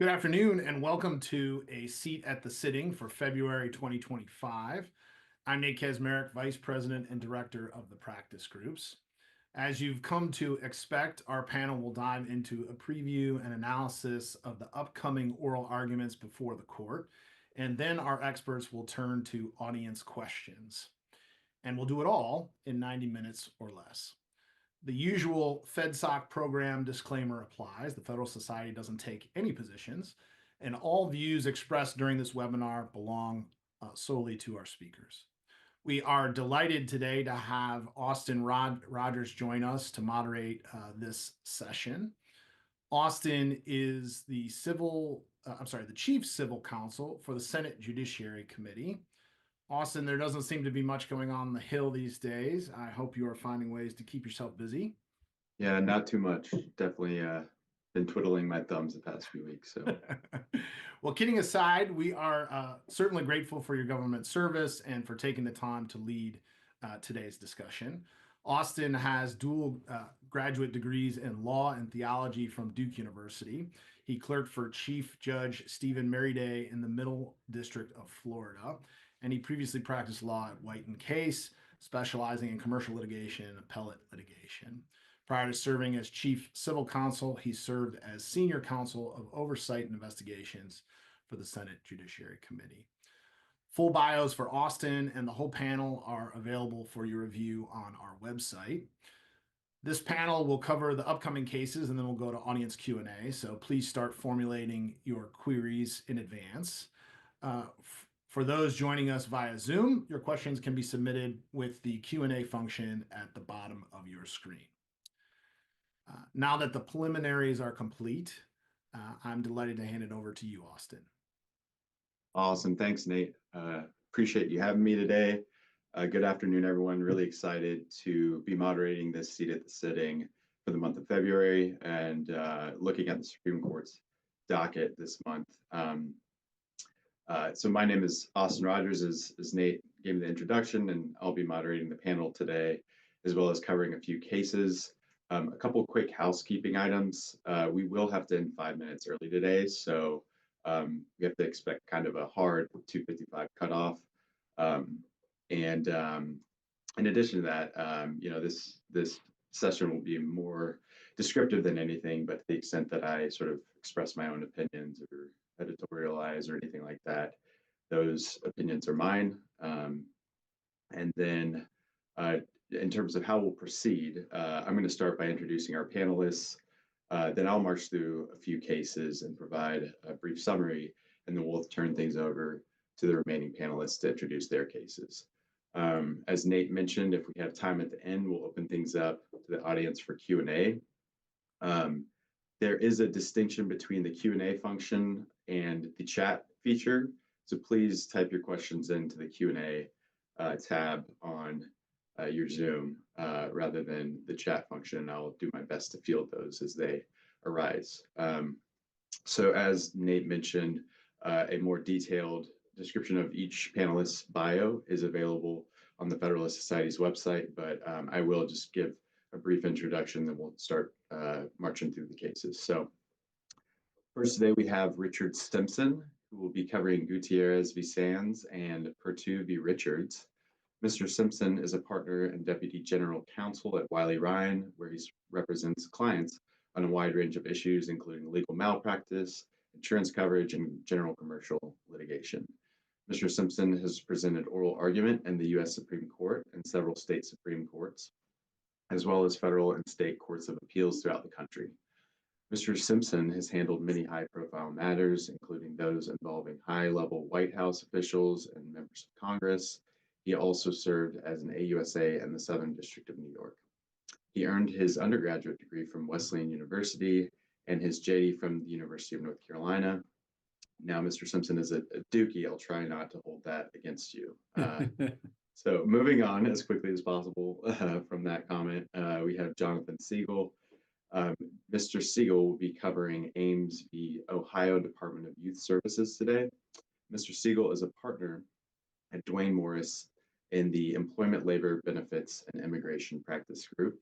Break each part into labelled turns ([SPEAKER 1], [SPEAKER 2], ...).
[SPEAKER 1] Good afternoon and welcome to a seat at the sitting for February 2025. I'm Nate Kesmerick, Vice President and Director of the Practice Groups. As you've come to expect, our panel will dive into a preview and analysis of the upcoming oral arguments before the court, and then our experts will turn to audience questions. And we'll do it all in 90 minutes or less. The usual FedSoc program disclaimer applies. The Federal Society doesn't take any positions, and all views expressed during this webinar belong solely to our speakers. We are delighted today to have Austin Rogers join us to moderate this session. Austin is the Chief Civil Counsel for the Senate Judiciary Committee. Austin, there doesn't seem to be much going on the Hill these days. I hope you are finding ways to keep yourself busy.
[SPEAKER 2] Yeah, not too much. Definitely been twiddling my thumbs the past few weeks. So,
[SPEAKER 1] well, kidding aside, we are certainly grateful for your government service and for taking the time to lead today's discussion. Austin has dual graduate degrees in law and theology from Duke University. He clerked for Chief Judge Stephen Merriday in the Middle District of Florida, and he previously practiced law at White & Case, specializing in commercial litigation and appellate litigation. Prior to serving as Chief Civil Counsel, he served as Senior Counsel of Oversight and Investigations for the Senate Judiciary Committee. Full bios for Austin and the whole panel are available for your review on our website. This panel will cover the upcoming cases, and then we'll go to audience Q&A, so please start formulating your queries in advance. For those joining us via Zoom, your questions can be submitted with the Q&A function at the bottom of your screen. Now that the preliminaries are complete, I'm delighted to hand it over to you, Austin.
[SPEAKER 2] Awesome. Thanks, Nate. Appreciate you having me today. Good afternoon, everyone. Really excited to be moderating this seat at the sitting for the month of February and looking at the Supreme Court's docket this month. So my name is Austin Rogers, as Nate gave me the introduction, and I'll be moderating the panel today, as well as covering a few cases. A couple of quick housekeeping items. We will have to end 5 minutes early today, so we have to expect kind of a hard 2:55 cutoff. And in addition to that, this session will be more descriptive than anything, but to the extent that I sort of express my own opinions or editorialize or anything like that, those opinions are mine. And then in terms of how we'll proceed, I'm going to start by introducing our panelists. Then I'll march through a few cases and provide a brief summary, and then we'll turn things over to the remaining panelists to introduce their cases. As Nate mentioned, if we have time at the end, we'll open things up to the audience for Q&A. There is a distinction between the Q&A function and the chat feature, so please type your questions into the Q&A tab on your Zoom rather than the chat function. I'll do my best to field those as they arise. So as Nate mentioned, a more detailed description of each panelist's bio is available on the Federalist Society's website, but I will just give a brief introduction, then we'll start marching through the cases. So first today we have Richard Simpson, who will be covering Gutierrez v. Saenz and Perttu v. Richards. Mr. Simpson is a partner and deputy general counsel at Wiley Ryan, where he represents clients on a wide range of issues, including legal malpractice, insurance coverage, and general commercial litigation. Mr. Simpson has presented oral argument in the U.S. Supreme Court and several state Supreme Courts, as well as federal and state courts of appeals throughout the country. Mr. Simpson has handled many high-profile matters, including those involving high-level White House officials and members of Congress. He also served as an AUSA in the Southern District of New York. He earned his undergraduate degree from Wesleyan University and his JD from the University of North Carolina. Now, Mr. Simpson is a Dookie. I'll try not to hold that against you. So moving on as quickly as possible from that comment, we have Jonathan Siegel. Mr. Siegel will be covering Ames v. Ohio Department of Youth Services today. Mr. Siegel is a partner at Duane Morris in the Employment, Labor, Benefits, and Immigration Practice Group.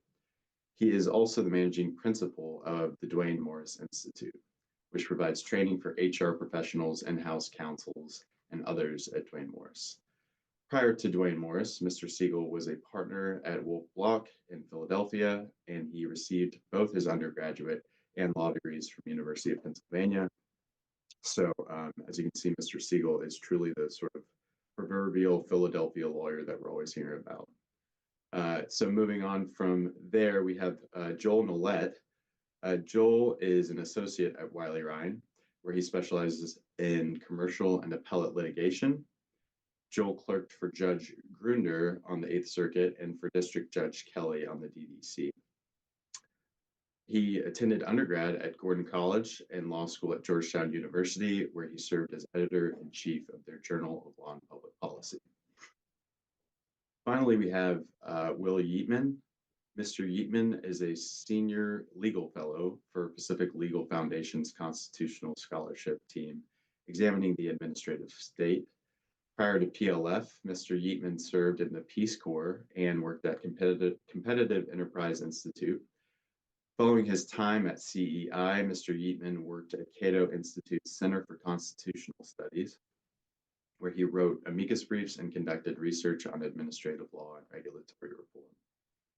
[SPEAKER 2] He is also the managing principal of the Duane Morris Institute, which provides training for HR professionals, in-house counsels, and others at Duane Morris. Prior to Duane Morris, Mr. Siegel was a partner at Wolf Block in Philadelphia, and he received both his undergraduate and law degrees from University of Pennsylvania. So as you can see, Mr. Siegel is truly the sort of proverbial Philadelphia lawyer that we're always hearing about. So moving on from there, we have Joel Nolet. Joel is an associate at Wiley Ryan, where he specializes in commercial and appellate litigation. Joel clerked for Judge Grunder on the Eighth Circuit and for District Judge Kelly on the DDC. He attended undergrad at Gordon College and law school at Georgetown University, where he served as editor-in-chief of their Journal of Law and Public Policy. Finally, we have Will Yeatman. Mr. Yeatman is a senior legal fellow for Pacific Legal Foundation's Constitutional Scholarship Team, examining the administrative state. Prior to PLF, Mr. Yeatman served in the Peace Corps and worked at Competitive Enterprise Institute. Following his time at CEI, Mr. Yeatman worked at Cato Institute's Center for Constitutional Studies, where he wrote amicus briefs and conducted research on administrative law and regulatory reform.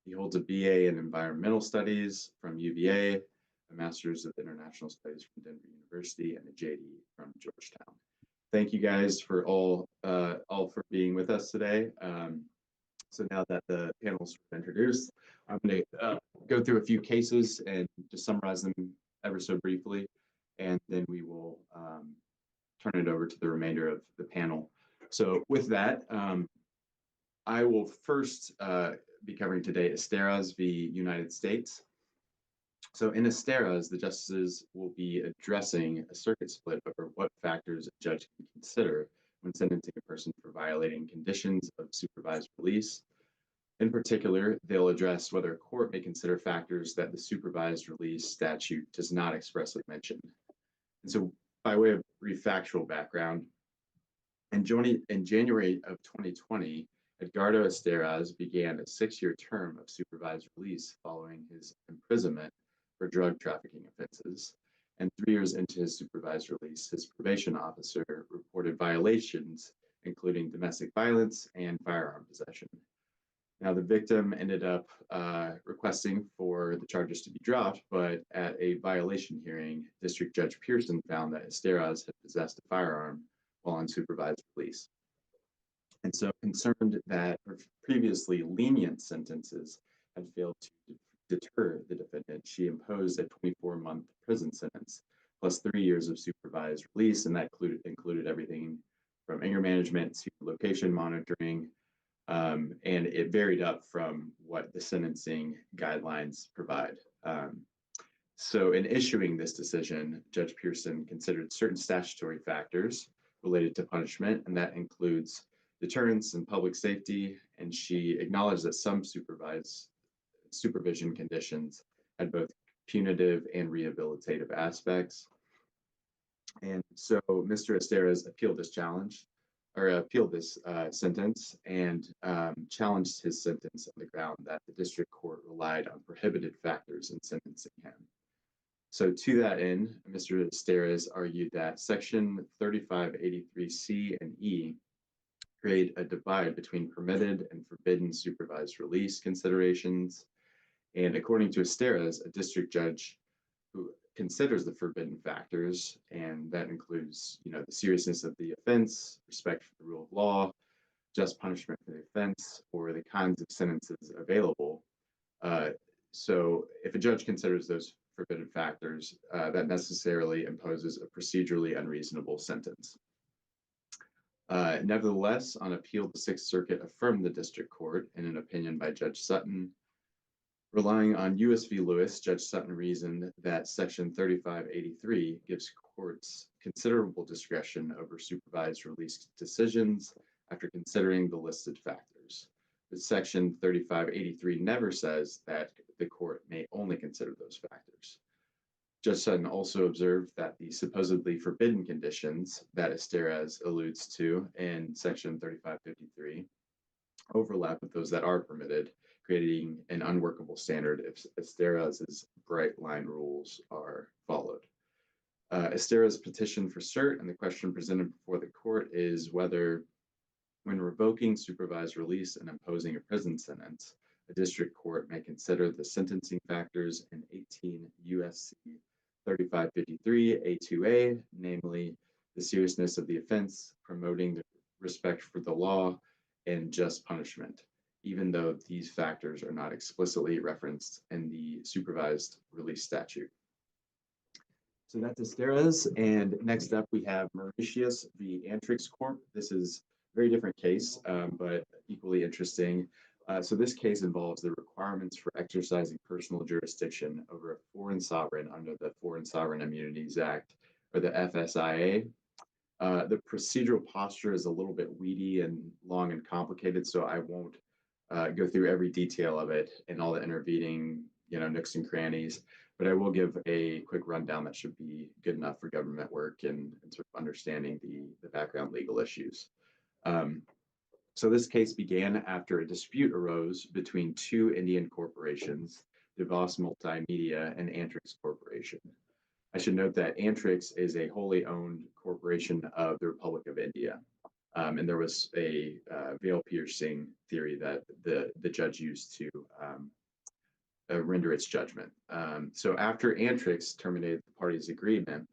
[SPEAKER 2] He holds a BA in Environmental Studies from UVA, a Master's of International Studies from Denver University, and a JD from Georgetown. Thank you guys for all for being with us today. So now that the panel's introduced, I'm going to go through a few cases and just summarize them ever so briefly, and then we will turn it over to the remainder of the panel. So with that, I will first be covering today Esteras v. United States. So in Esteras, the justices will be addressing a circuit split over what factors a judge can consider when sentencing a person for violating conditions of supervised release. In particular, they'll address whether a court may consider factors that the supervised release statute does not expressly mention. And so by way of brief factual background, in January of 2020, Edgardo Esteras began a 6-year term of supervised release following his imprisonment for drug trafficking offenses. And 3 years into his supervised release, his probation officer reported violations, including domestic violence and firearm possession. Now, the victim ended up requesting for the charges to be dropped, but at a violation hearing, District Judge Pearson found that Esteras had possessed a firearm while on supervised release. And so, concerned that previously lenient sentences had failed to deter the defendant, she imposed a 24-month prison sentence plus 3 years of supervised release, and that included everything from anger management to location monitoring, and it varied up from what the sentencing guidelines provide. So in issuing this decision, Judge Pearson considered certain statutory factors related to punishment, and that includes deterrence and public safety, and she acknowledged that some supervision conditions had both punitive and rehabilitative aspects. And so Mr. Esteras appealed this sentence and challenged his sentence on the ground that the district court relied on prohibited factors in sentencing him. So to that end, Mr. Esteras argued that Section 3583C and E create a divide between permitted and forbidden supervised release considerations. And according to Esteras, a district judge who considers the forbidden factors, and that includes, the seriousness of the offense, respect for the rule of law, just punishment for the offense, or the kinds of sentences available. So if a judge considers those forbidden factors, that necessarily imposes a procedurally unreasonable sentence. Nevertheless, on appeal, the Sixth Circuit affirmed the district court in an opinion by Judge Sutton. Relying on U.S. v. Lewis, Judge Sutton reasoned that Section 3583 gives courts considerable discretion over supervised release decisions after considering the listed factors. But Section 3583 never says that the court may only consider those factors. Judge Sutton also observed that the supposedly forbidden conditions that Esteras alludes to in Section 3553 overlap with those that are permitted, creating an unworkable standard if Esteras' bright line rules are followed. Esteras petition for cert, and the question presented before the court is whether, when revoking supervised release and imposing a prison sentence, a district court may consider the sentencing factors in 18 U.S.C. 3553 A2A, namely the seriousness of the offense, promoting the respect for the law, and just punishment, even though these factors are not explicitly referenced in the supervised release statute. So that's Esteras, and next up we have Mauritius v. Antrix Corp. This is a very different case, but equally interesting. So this case involves the requirements for exercising personal jurisdiction over a foreign sovereign under the Foreign Sovereign Immunities Act, or the FSIA. The procedural posture is a little bit weedy and long and complicated, so I won't go through every detail of it and all the intervening, nooks and crannies, but I will give a quick rundown that should be good enough for government work and sort of understanding the background legal issues. So this case began after a dispute arose between two Indian corporations, DeVos Multimedia and Antrix Corporation. I should note that Antrix is a wholly owned corporation of the Republic of India. And there was a veil-piercing theory that the judge used to render its judgment. So after Antrix terminated the parties' agreement,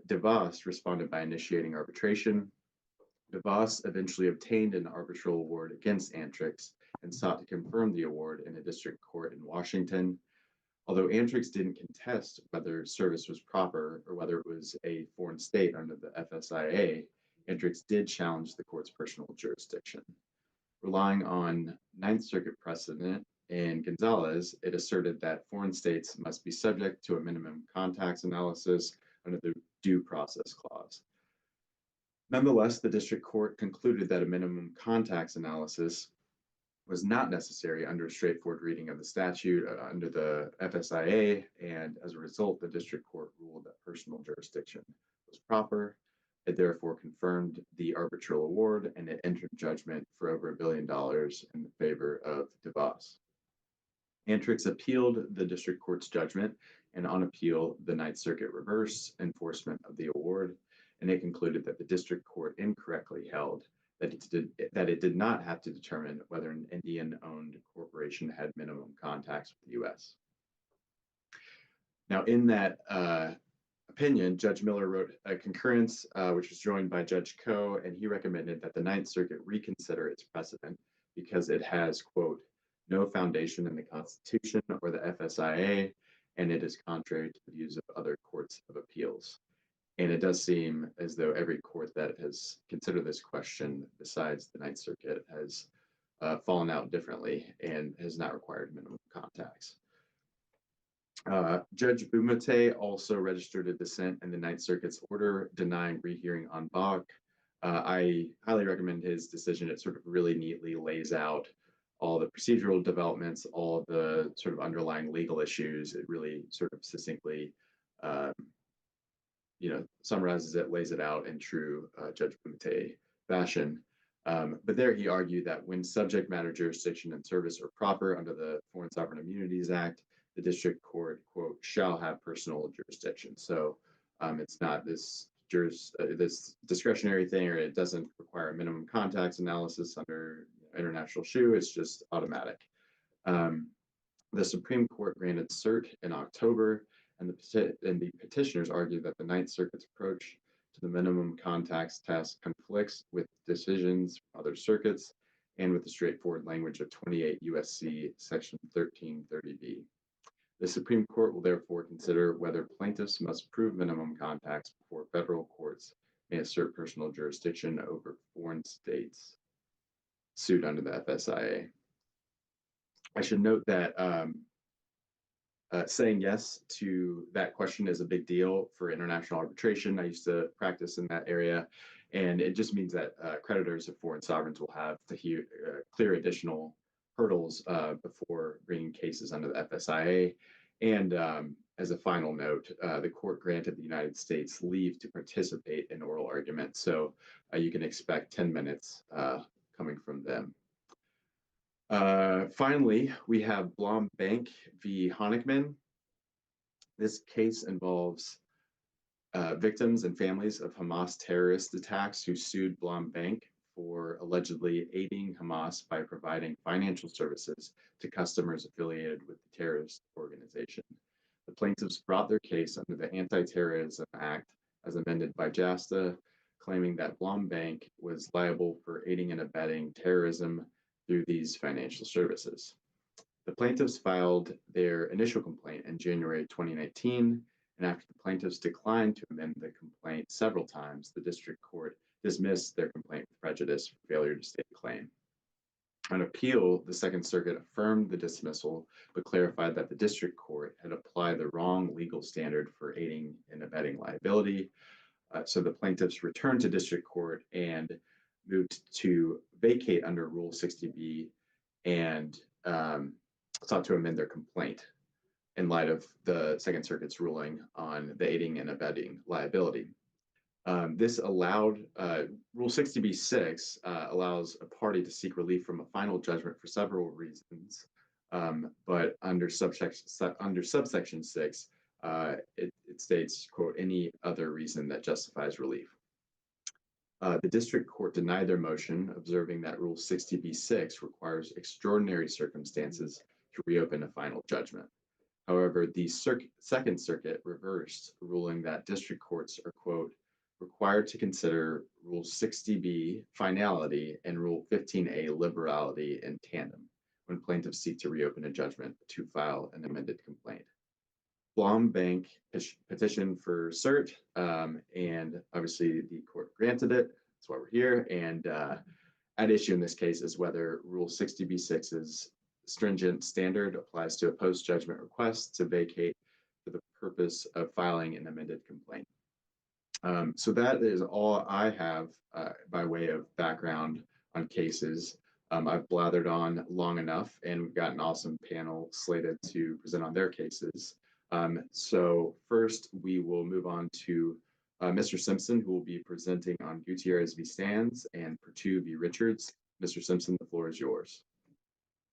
[SPEAKER 2] DeVos responded by initiating arbitration. DeVos eventually obtained an arbitral award against Antrix and sought to confirm the award in a district court in Washington. Although Antrix didn't contest whether service was proper or whether it was a foreign state under the FSIA, Antrix did challenge the court's personal jurisdiction. Relying on Ninth Circuit precedent in Gonzalez, it asserted that foreign states must be subject to a minimum contacts analysis under the Due Process Clause. Nonetheless, the district court concluded that a minimum contacts analysis was not necessary under a straightforward reading of the statute under the FSIA, and as a result, the district court ruled that personal jurisdiction was proper. It therefore confirmed the arbitral award, and it entered judgment for over $1 billion in favor of DeVos. Antrix appealed the district court's judgment, and on appeal, the Ninth Circuit reversed enforcement of the award, and it concluded that the district court incorrectly held that it did not have to determine whether an Indian-owned corporation had minimum contacts with the U.S. Now, in that opinion, Judge Miller wrote a concurrence, which was joined by Judge Koh, and he recommended that the Ninth Circuit reconsider its precedent because it has, quote, no foundation in the Constitution or the FSIA, and it is contrary to the views of other courts of appeals. And it does seem as though every court that has considered this question besides the Ninth Circuit has fallen out differently and has not required minimum contacts. Judge Bumate also registered a dissent in the Ninth Circuit's order denying rehearing en banc. I highly recommend his decision. It sort of really neatly lays out all the procedural developments, all the sort of underlying legal issues. It really sort of succinctly summarizes it, lays it out in true Judge Bumate fashion. But there he argued that when subject matter jurisdiction and service are proper under the Foreign Sovereign Immunities Act, the district court, quote, shall have personal jurisdiction. So it's not this discretionary thing, or it doesn't require a minimum contacts analysis under international shoe. It's just automatic. The Supreme Court granted cert in October, and the petitioners argued that the Ninth Circuit's approach to the minimum contacts test conflicts with decisions from other circuits and with the straightforward language of 28 U.S.C. section 1330b. The Supreme Court will therefore consider whether plaintiffs must prove minimum contacts before federal courts may assert personal jurisdiction over foreign states sued under the FSIA. I should note that saying yes to that question is a big deal for international arbitration. I used to practice in that area, and it just means that creditors of foreign sovereigns will have to clear additional hurdles before bringing cases under the FSIA. And as a final note, the court granted the United States leave to participate in oral argument. So you can expect 10 minutes coming from them. Finally, we have Blom Bank v. Honigman. This case involves victims and families of Hamas terrorist attacks who sued Blom Bank for allegedly aiding Hamas by providing financial services to customers affiliated with the terrorist organization. The plaintiffs brought their case under the Anti-Terrorism Act as amended by JASTA, claiming that Blom Bank was liable for aiding and abetting terrorism through these financial services. The plaintiffs filed their initial complaint in January 2019, and after the plaintiffs declined to amend the complaint several times, the district court dismissed their complaint with prejudice for failure to state a claim. On appeal, the Second Circuit affirmed the dismissal, but clarified that the district court had applied the wrong legal standard for aiding and abetting liability. So the plaintiffs returned to district court and moved to vacate under Rule 60B and sought to amend their complaint in light of the Second Circuit's ruling on the aiding and abetting liability. This allowed, Rule 60B-6 allows a party to seek relief from a final judgment for several reasons, but under subsection 6, it states, quote, any other reason that justifies relief. The district court denied their motion, observing that Rule 60B-6 requires extraordinary circumstances to reopen a final judgment. However, the Second Circuit reversed, ruling that district courts are, quote, required to consider Rule 60B finality and Rule 15A liberality in tandem when plaintiffs seek to reopen a judgment to file an amended complaint. Blom Bank petitioned for cert, and obviously the court granted it. That's why we're here. And at issue in this case is whether Rule 60B-6's stringent standard applies to a post-judgment request to vacate for the purpose of filing an amended complaint. So that is all I have by way of background on cases. I've blathered on long enough, and we've got an awesome panel slated to present on their cases. So first, we will move on to Mr. Simpson, who will be presenting on Gutierrez v. Saenz and Perttu v. Richards. Mr. Simpson, the floor is yours.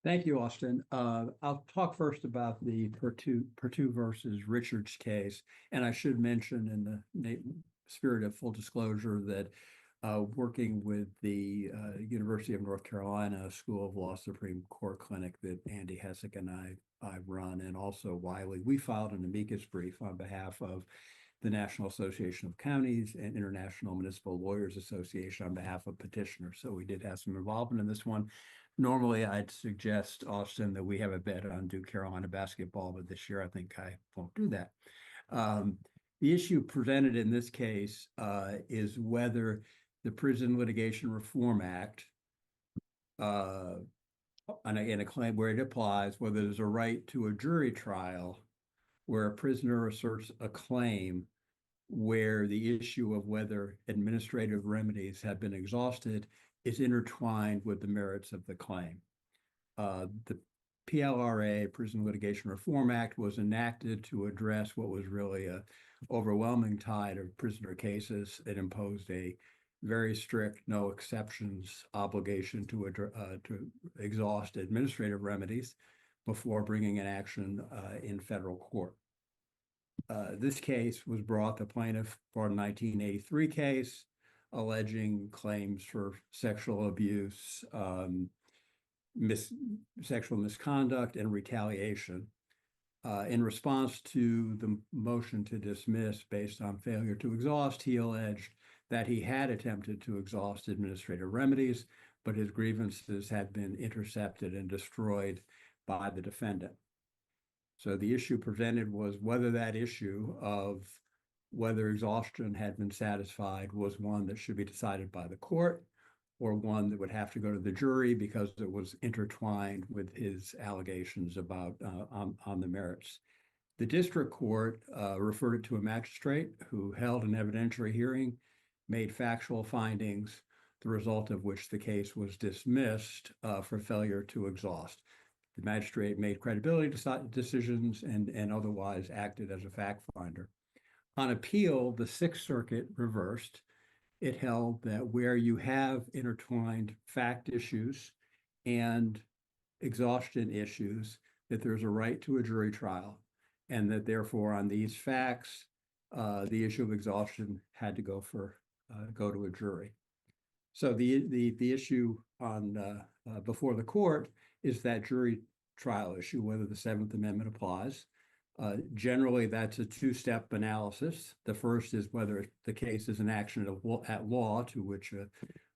[SPEAKER 3] Thank you, Austin. I'll talk first about the Perttu versus Richards case, and I should mention in the spirit of full disclosure that working with the University of North Carolina School of Law Supreme Court Clinic that Andy Hessick and I run, and also Wiley, we filed an amicus brief on behalf of the National Association of Counties and International Municipal Lawyers Association on behalf of petitioners. So we did have some involvement in this one. Normally, I'd suggest, Austin, that we have a bet on Duke Carolina basketball, but this year I think I won't do that. The issue presented in this case is whether the Prison Litigation Reform Act, and again, a claim where it applies, whether there's a right to a jury trial where a prisoner asserts a claim where the issue of whether administrative remedies have been exhausted is intertwined with the merits of the claim. The PLRA, Prison Litigation Reform Act, was enacted to address what was really an overwhelming tide of prisoner cases. It imposed a very strict, no exceptions obligation to exhaust administrative remedies before bringing an action in federal court. This case was brought, the plaintiff brought a 1983 case alleging claims for sexual abuse, sexual misconduct, and retaliation. In response to the motion to dismiss based on failure to exhaust, he alleged that he had attempted to exhaust administrative remedies, but his grievances had been intercepted and destroyed by the defendant. So the issue presented was whether that issue of whether exhaustion had been satisfied was one that should be decided by the court, or one that would have to go to the jury because it was intertwined with his allegations about on the merits. The district court referred it to a magistrate who held an evidentiary hearing, made factual findings, the result of which the case was dismissed for failure to exhaust. The magistrate made credibility decisions and otherwise acted as a fact finder. On appeal, the Sixth Circuit reversed. It held that where you have intertwined fact issues and exhaustion issues, that there's a right to a jury trial, and that therefore on these facts, the issue of exhaustion had to go to a jury. So the issue on before the court is that jury trial issue, whether the Seventh Amendment applies. Generally, that's a two-step analysis. The first is whether the case is an action at law to which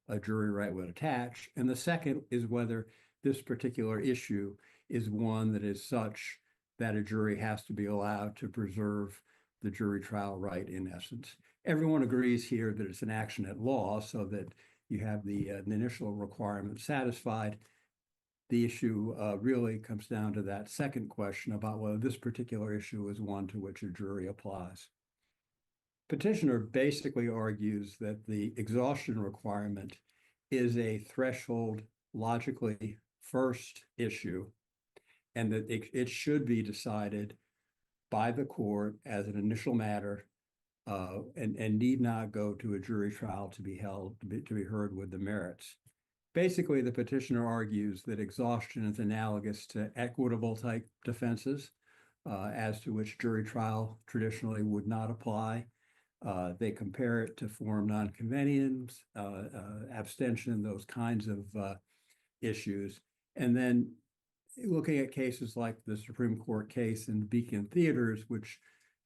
[SPEAKER 3] a jury right would attach. And the second is whether this particular issue is one that is such that a jury has to be allowed to preserve the jury trial right in essence. Everyone agrees here that it's an action at law so that you have the initial requirement satisfied. The issue really comes down to that second question about whether this particular issue is one to which a jury applies. Petitioner basically argues that the exhaustion requirement is a threshold, logically first issue, and that it should be decided by the court as an initial matter and need not go to a jury trial to be heard with the merits. Basically, the petitioner argues that exhaustion is analogous to equitable type defenses, as to which jury trial traditionally would not apply. They compare it to forum non-conveniens, abstention, those kinds of issues. And then looking at cases like the Supreme Court case in Beacon Theaters, which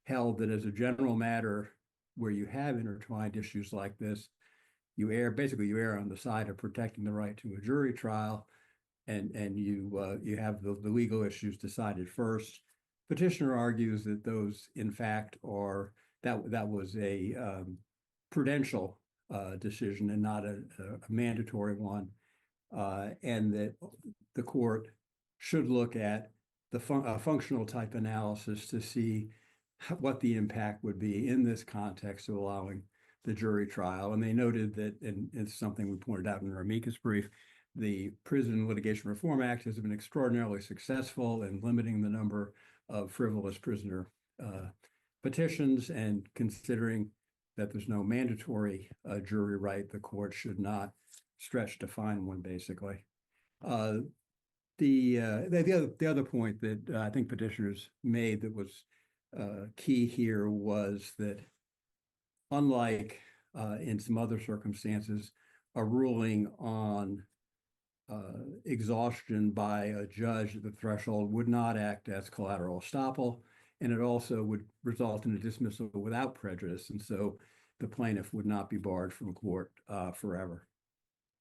[SPEAKER 3] held that as a general matter, where you have intertwined issues like this, you err on the side of protecting the right to a jury trial, and you have the legal issues decided first. Petitioner argues that those, in fact, are that was a prudential decision and not a mandatory one, and that the court should look at the functional type analysis to see what the impact would be in this context of allowing the jury trial. And they noted that, and it's something we pointed out in our amicus brief, the Prison Litigation Reform Act has been extraordinarily successful in limiting the number of frivolous prisoner petitions, and considering that there's no mandatory jury right, the court should not stretch to find one, basically. The other point that I think petitioners made that was key here was that, unlike in some other circumstances, a ruling on exhaustion by a judge at the threshold would not act as collateral estoppel, and it also would result in a dismissal without prejudice, and so the plaintiff would not be barred from court forever.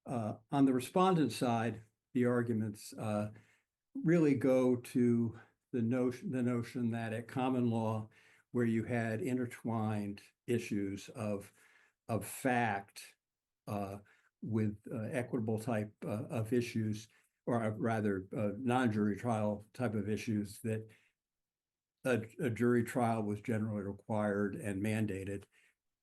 [SPEAKER 3] On the respondent side, the arguments really go to the notion that at common law, where you had intertwined issues of fact with equitable type of issues, or rather non-jury trial type of issues, that a jury trial was generally required and mandated.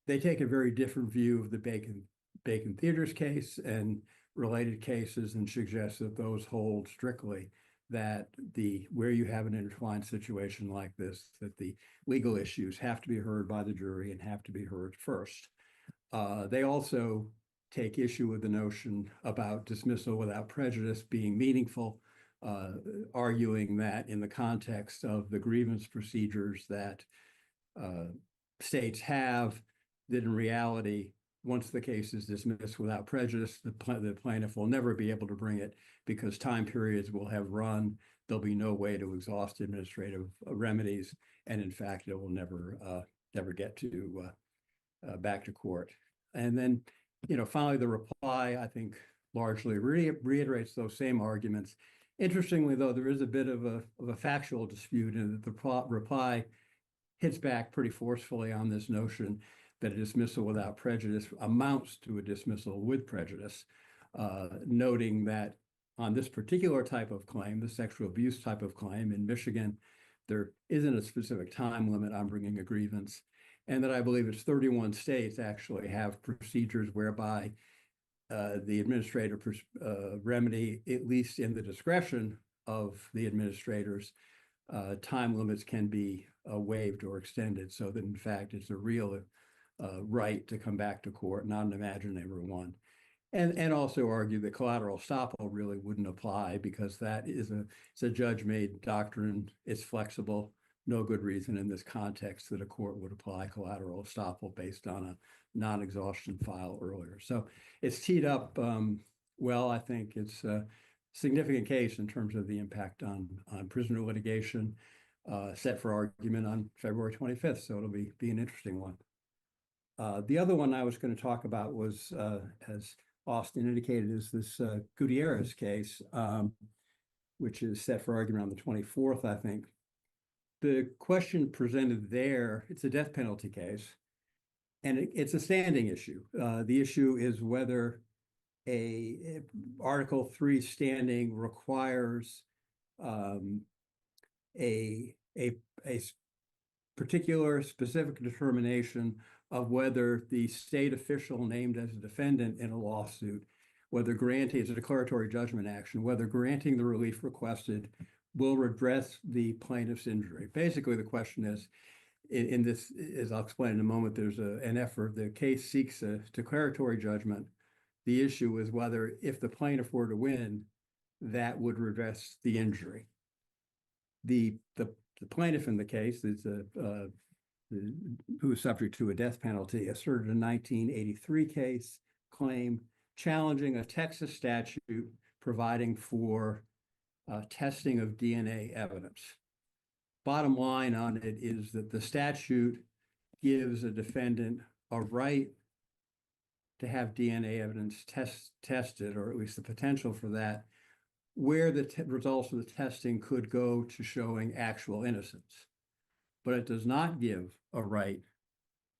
[SPEAKER 3] They take a very different view of the Bacon Theaters case and related cases, and suggest that those hold strictly that where you have an intertwined situation like this, that the legal issues have to be heard by the jury and have to be heard first. They also take issue with the notion about dismissal without prejudice being meaningful, arguing that in the context of the grievance procedures that states have, that in reality, once the case is dismissed without prejudice, the plaintiff will never be able to bring it because time periods will have run. There'll be no way to exhaust administrative remedies, and in fact, it will never get to back to court. And then, finally, the reply, I think, largely reiterates those same arguments. Interestingly, though, there is a bit of a factual dispute, in that the reply hits back pretty forcefully on this notion that a dismissal without prejudice amounts to a dismissal with prejudice, noting that on this particular type of claim, the sexual abuse type of claim in Michigan, there isn't a specific time limit on bringing a grievance, and that I believe it's 31 states actually have procedures whereby the administrative remedy, at least in the discretion of the administrators, time limits can be waived or extended, so that in fact it's a real right to come back to court, not an imaginary one. And also argue that collateral estoppel really wouldn't apply, because that is it's a judge-made doctrine. It's flexible. no good reason in this context that a court would apply collateral estoppel based on a non-exhaustion file earlier. So it's teed up well. I think it's a significant case in terms of the impact on prisoner litigation, set for argument on February 25th. So it'll be an interesting one. The other one I was going to talk about was, as Austin indicated, is this Gutierrez case, which is set for argument on the 24th, I think. The question presented there, it's a death penalty case, and it's a standing issue. The issue is whether a Article 3 standing requires a particular specific determination of whether the state official named as a defendant in a lawsuit, whether granting, it's a declaratory judgment action, whether granting the relief requested will redress the plaintiff's injury. Basically, the question is, in this, as I'll explain in a moment, there's an effort, the case seeks a declaratory judgment. The issue is whether, if the plaintiff were to win, that would redress the injury. The plaintiff in the case is who is subject to a death penalty, asserted a 1983 case claim challenging a Texas statute providing for testing of DNA evidence. Bottom line on it is that the statute gives a defendant a right to have DNA evidence tested, or at least the potential for that, where the results of the testing could go to showing actual innocence. But it does not give a right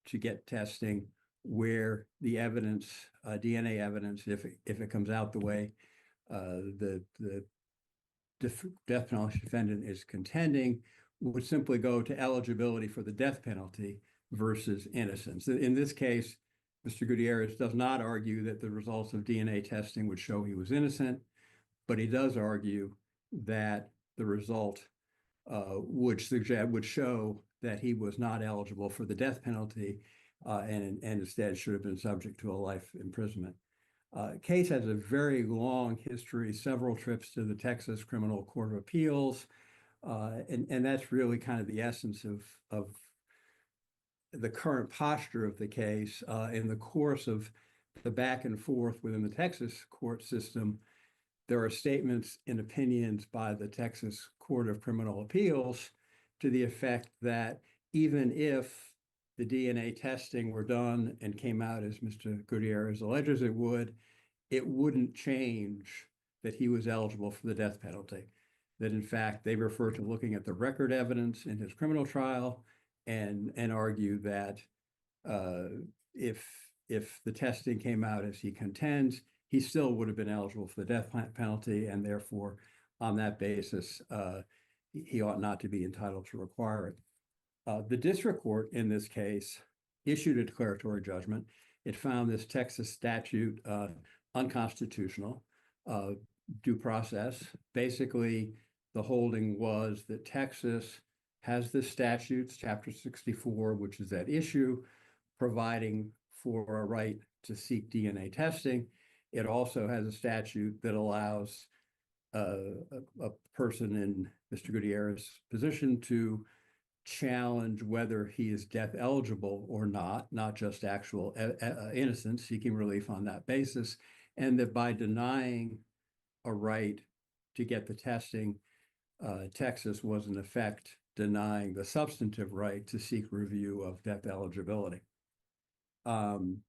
[SPEAKER 3] to get testing where the evidence, DNA evidence, if it comes out the way the death penalty defendant is contending, would simply go to eligibility for the death penalty versus innocence. In this case, Mr. Gutierrez does not argue that the results of DNA testing would show he was innocent, but he does argue that the result would show that he was not eligible for the death penalty and instead should have been subject to a life imprisonment. Case has a very long history, several trips to the Texas Criminal Court of Appeals, and that's really kind of the essence of the current posture of the case. In the course of the back and forth within the Texas court system, there are statements and opinions by the Texas Court of Criminal Appeals to the effect that even if the DNA testing were done and came out as Mr. Gutierrez alleges it wouldn't change that he was eligible for the death penalty. That in fact, they refer to looking at the record evidence in his criminal trial and argue that if the testing came out as he contends, he still would have been eligible for the death penalty, and therefore, on that basis, he ought not to be entitled to require it. The district court in this case issued a declaratory judgment. It found this Texas statute unconstitutional, due process. Basically, the holding was that Texas has the statutes, Chapter 64, which is at issue, providing for a right to seek DNA testing. It also has a statute that allows a person in Mr. Gutierrez's position to challenge whether he is death eligible or not just actual innocence, seeking relief on that basis, and that by denying a right to get the testing, Texas was in effect denying the substantive right to seek review of death eligibility. On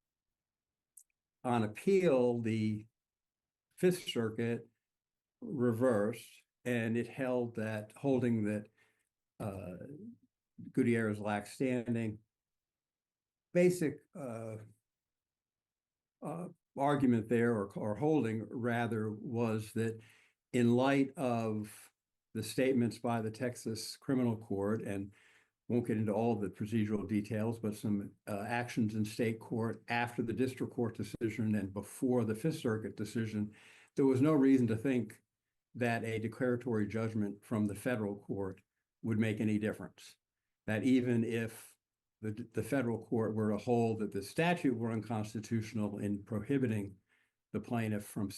[SPEAKER 3] appeal, the Fifth Circuit reversed, and it held that holding that Gutierrez lacked standing. Basic argument there, or holding rather, was that in light of the statements by the Texas Criminal Court, and won't get into all of the procedural details, but some actions in state court after the district court decision and before the Fifth Circuit decision, there was no reason to think that a declaratory judgment from the federal court would make any difference. That even if the federal court were to hold that the statute were unconstitutional in prohibiting the plaintiff from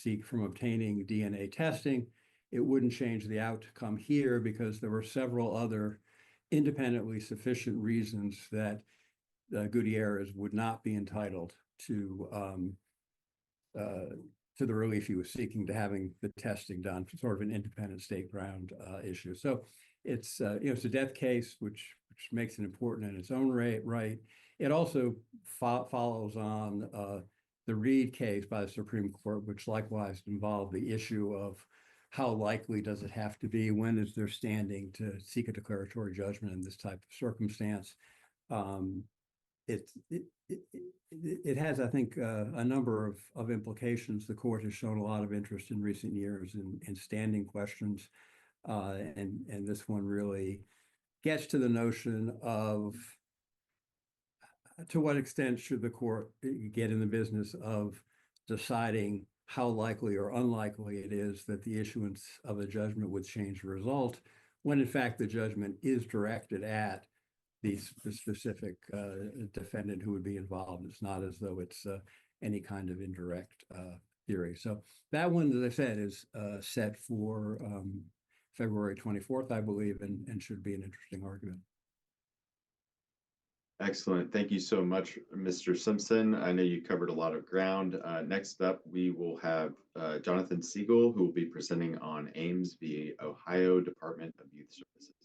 [SPEAKER 3] obtaining DNA testing, it wouldn't change the outcome here because there were several other independently sufficient reasons that Gutierrez would not be entitled to the relief he was seeking, to having the testing done, sort of an independent state ground issue. So it's it's a death case, which makes it important in its own right. It also follows on the Reed case by the Supreme Court, which likewise involved the issue of how likely does it have to be, when is there standing to seek a declaratory judgment in this type of circumstance. It has, I think, a number of implications. The court has shown a lot of interest in recent years in standing questions, and this one really gets to the notion of to what extent should the court get in the business of deciding how likely or unlikely it is that the issuance of a judgment would change the result, when in fact the judgment is directed at the specific defendant who would be involved. It's not as though it's any kind of indirect theory. So that one, as I said, is set for February 24th, I believe, and should be an interesting argument.
[SPEAKER 2] Excellent. Thank you so much, Mr. Simpson. I know you covered a lot of ground. Next up, we will have Jonathan Siegel, who will be presenting on Ames v. Ohio Department of Youth Services.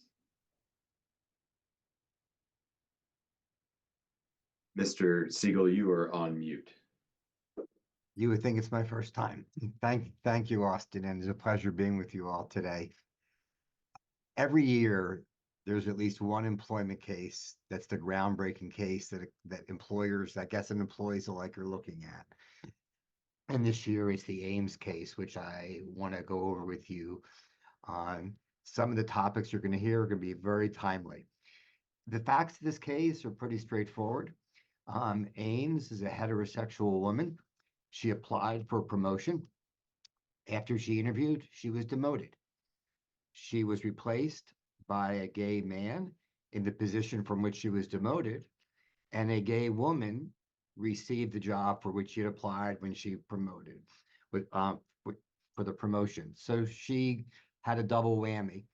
[SPEAKER 2] Mr. Siegel, you are on mute.
[SPEAKER 4] You would think it's my first time. Thank you, Austin, and it's a pleasure being with you all today. Every year, there's at least one employment case that's the groundbreaking case that employers, I guess, and employees alike are looking at. And this year it's the Ames case, which I want to go over with you. Some of the topics you're going to hear are going to be very timely. The facts of this case are pretty straightforward. Ames is a heterosexual woman. She applied for promotion. After she interviewed, she was demoted. She was replaced by a gay man in the position from which she was demoted, and a gay woman received the job for which she had applied when she promoted for the promotion. So she had a double whammy.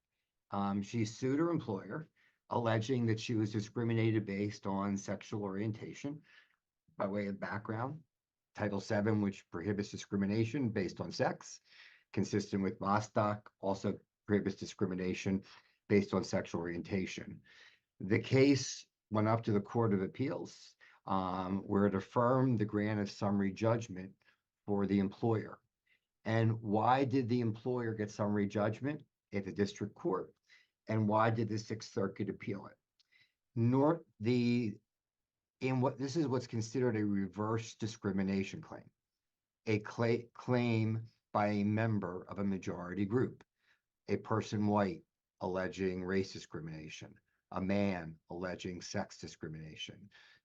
[SPEAKER 4] She sued her employer, alleging that she was discriminated based on sexual orientation. By way of background, Title VII, which prohibits discrimination based on sex, consistent with Bostock, also prohibits discrimination based on sexual orientation. The case went up to the Court of Appeals, where it affirmed the grant of summary judgment for the employer. And why did the employer get summary judgment at the district court? And why did the Sixth Circuit appeal it? This is what's considered a reverse discrimination claim, a claim by a member of a majority group, a person white alleging race discrimination, a man alleging sex discrimination,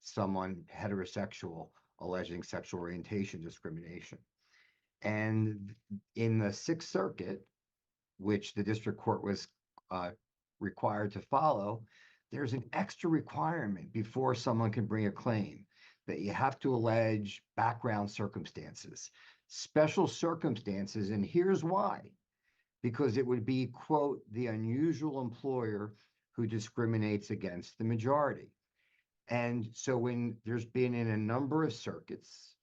[SPEAKER 4] someone heterosexual alleging sexual orientation discrimination. And in the Sixth Circuit, which the district court was required to follow, there's an extra requirement before someone can bring a claim, that you have to allege background circumstances, special circumstances. And here's why: because it would be, quote, the unusual employer who discriminates against the majority. And so when there's been in a number of circuits,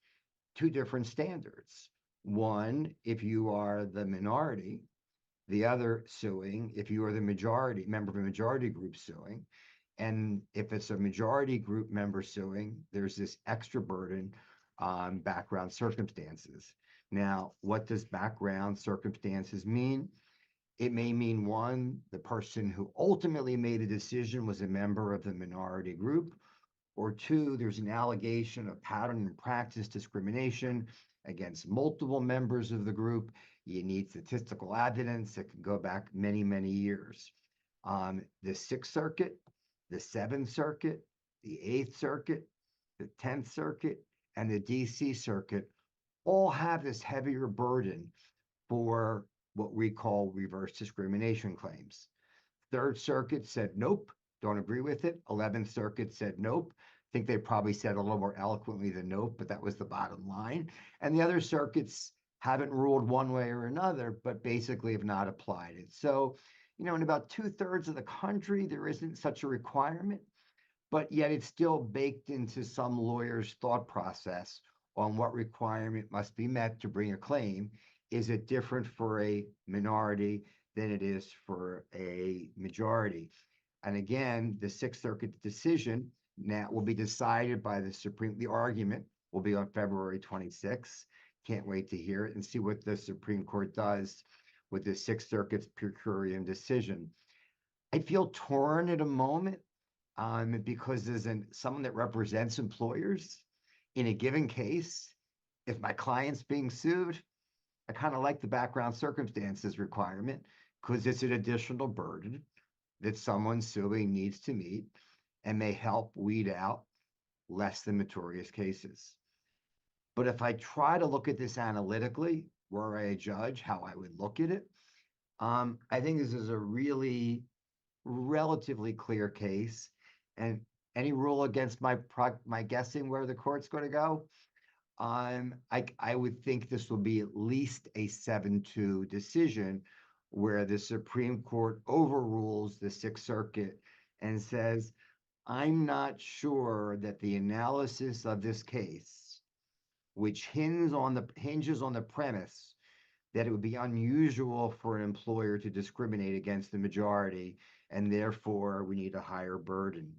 [SPEAKER 4] two different standards. One, if you are the minority; the other suing if you are the majority, member of a majority group suing. And if it's a majority group member suing, there's this extra burden on background circumstances. Now, what does background circumstances mean? It may mean, one, the person who ultimately made a decision was a member of the minority group, or two, there's an allegation of pattern and practice discrimination against multiple members of the group. You need statistical evidence that can go back many, many years. The Sixth Circuit, the Seventh Circuit, the Eighth Circuit, the 10th Circuit, and the DC Circuit all have this heavier burden for what we call reverse discrimination claims. Third Circuit said nope, don't agree with it. 11th Circuit said nope. I think they probably said a little more eloquently than nope, but that was the bottom line. And the other circuits haven't ruled one way or another, but basically have not applied it. So In about 2/3 of the country, there isn't such a requirement, but yet it's still baked into some lawyer's thought process on what requirement must be met to bring a claim. Is it different for a minority than it is for a majority? And again, the Sixth Circuit decision now will be decided by the argument will be on February 26th. Can't wait to hear it and see what the Supreme Court does with the Sixth Circuit's per curiam decision. I feel torn at a moment because there's someone that represents employers in a given case. If my client's being sued, I kind of like the background circumstances requirement because it's an additional burden that someone suing needs to meet and may help weed out less than notorious cases. But if I try to look at this analytically, were I a judge, how I would look at it, I think this is a really relatively clear case. And any rule against my guessing where the court's going to go, I would think this will be at least a 7-2 decision where the Supreme Court overrules the Sixth Circuit and says, I'm not sure that the analysis of this case, which hinges on the premise that it would be unusual for an employer to discriminate against the majority, and therefore we need a higher burden.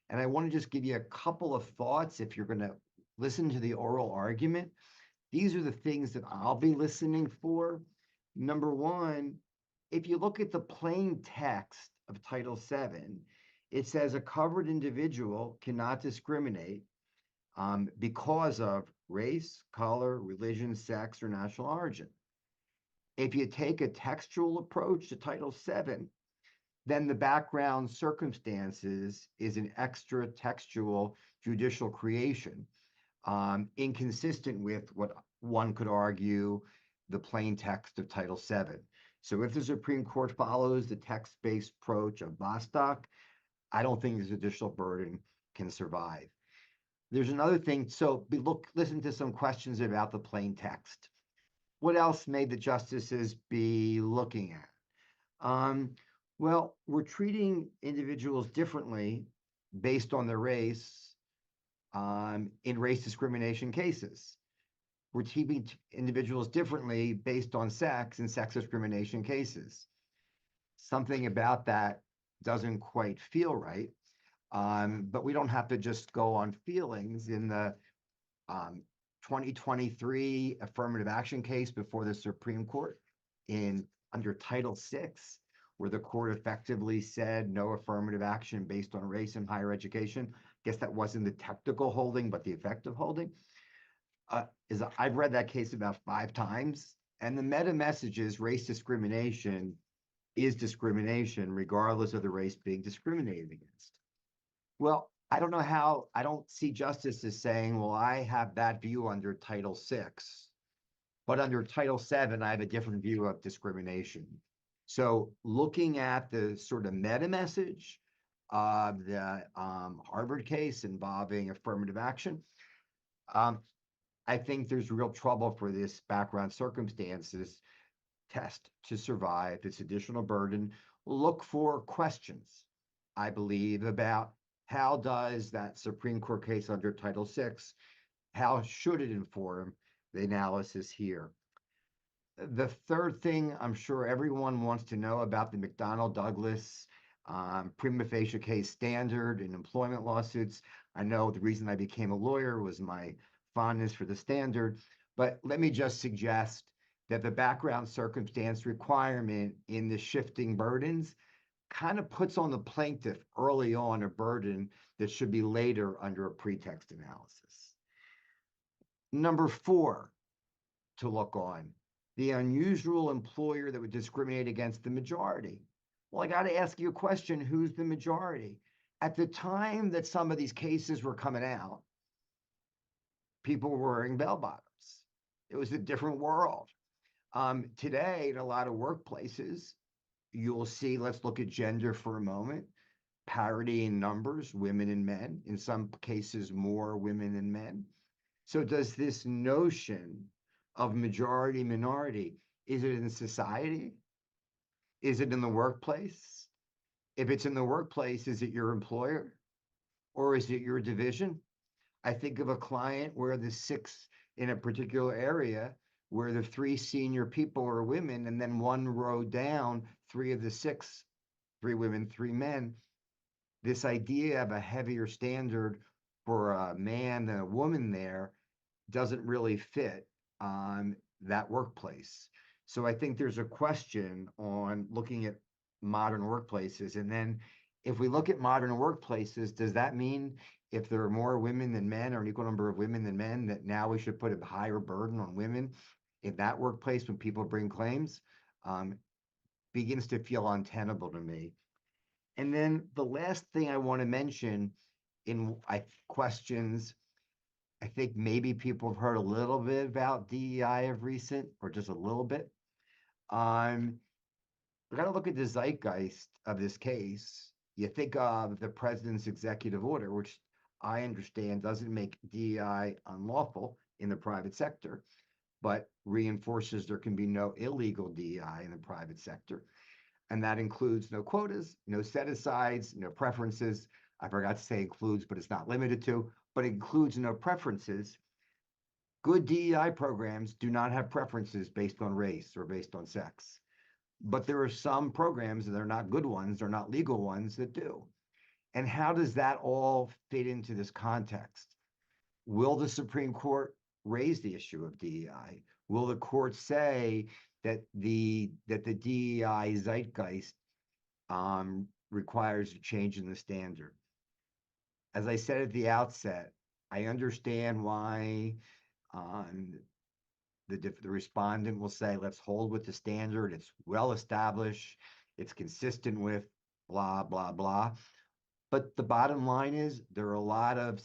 [SPEAKER 4] And I want to just give you a couple of thoughts if you're going to listen to the oral argument. These are the things that I'll be listening for. Number one, if you look at the plain text of Title VII, it says a covered individual cannot discriminate because of race, color, religion, sex, or national origin. If you take a textual approach to Title VII, then the background circumstances is an extra textual judicial creation, inconsistent with what one could argue the plain text of Title VII. So if the Supreme Court follows the text-based approach of Bostock, I don't think this additional burden can survive. There's another thing. So listen to some questions about the plain text. What else may the justices be looking at? Well, we're treating individuals differently based on their race in race discrimination cases. We're treating individuals differently based on sex in sex discrimination cases. Something about that doesn't quite feel right, but we don't have to just go on feelings. In the 2023 affirmative action case before the Supreme Court under Title VI, where the court effectively said no affirmative action based on race in higher education. I guess that wasn't the technical holding, but the effective holding. I've read that case about 5 times, and the meta message is race discrimination is discrimination regardless of the race being discriminated against. Well, I don't know how, I don't see justice as saying, well, I have that view under Title VI, but under Title VII, I have a different view of discrimination. So looking at the sort of meta message of the Harvard case involving affirmative action, I think there's real trouble for this background circumstances test to survive this additional burden. Look for questions, I believe, about how does that Supreme Court case under Title VI, how should it inform the analysis here? The third thing I'm sure everyone wants to know about the McDonnell-Douglas prima facie case standard in employment lawsuits. I know the reason I became a lawyer was my fondness for the standard, but let me just suggest that the background circumstance requirement in the shifting burdens kind of puts on the plaintiff early on a burden that should be later under a pretext analysis. Number 4 to look on, the unusual employer that would discriminate against the majority. Well, I got to ask you a question, who's the majority? At the time that some of these cases were coming out, people were wearing bell bottoms. It was a different world. Today, in a lot of workplaces, you'll see, let's look at gender for a moment, parity in numbers, women and men, in some cases more women than men. So does this notion of majority minority, is it in society? Is it in the workplace? If it's in the workplace, is it your employer or is it your division? I think of a client where the six in a particular area where the three senior people are women, and then one row down, three of the six, three women, three men. This idea of a heavier standard for a man than a woman there doesn't really fit on that workplace. So I think there's a question on looking at modern workplaces. And then if we look at modern workplaces, does that mean if there are more women than men or an equal number of women than men, that now we should put a higher burden on women in that workplace when people bring claims? Begins to feel untenable to me. And then the last thing I want to mention in questions, I think maybe people have heard a little bit about DEI of recent, or just a little bit. We got to look at the zeitgeist of this case. You think of the president's executive order, which I understand doesn't make DEI unlawful in the private sector, but reinforces there can be no illegal DEI in the private sector. And that includes no quotas, no set-asides, no preferences. I forgot to say includes, but it's not limited to, but includes no preferences. Good DEI programs do not have preferences based on race or based on sex. But there are some programs, and they're not good ones, they're not legal ones, that do. And how does that all fit into this context? Will the Supreme Court raise the issue of DEI? Will the court say that the DEI zeitgeist requires a change in the standard? As I said at the outset, I understand why the respondent will say, let's hold with the standard. It's well established. It's consistent with blah, blah, blah. But the bottom line is there are a lot of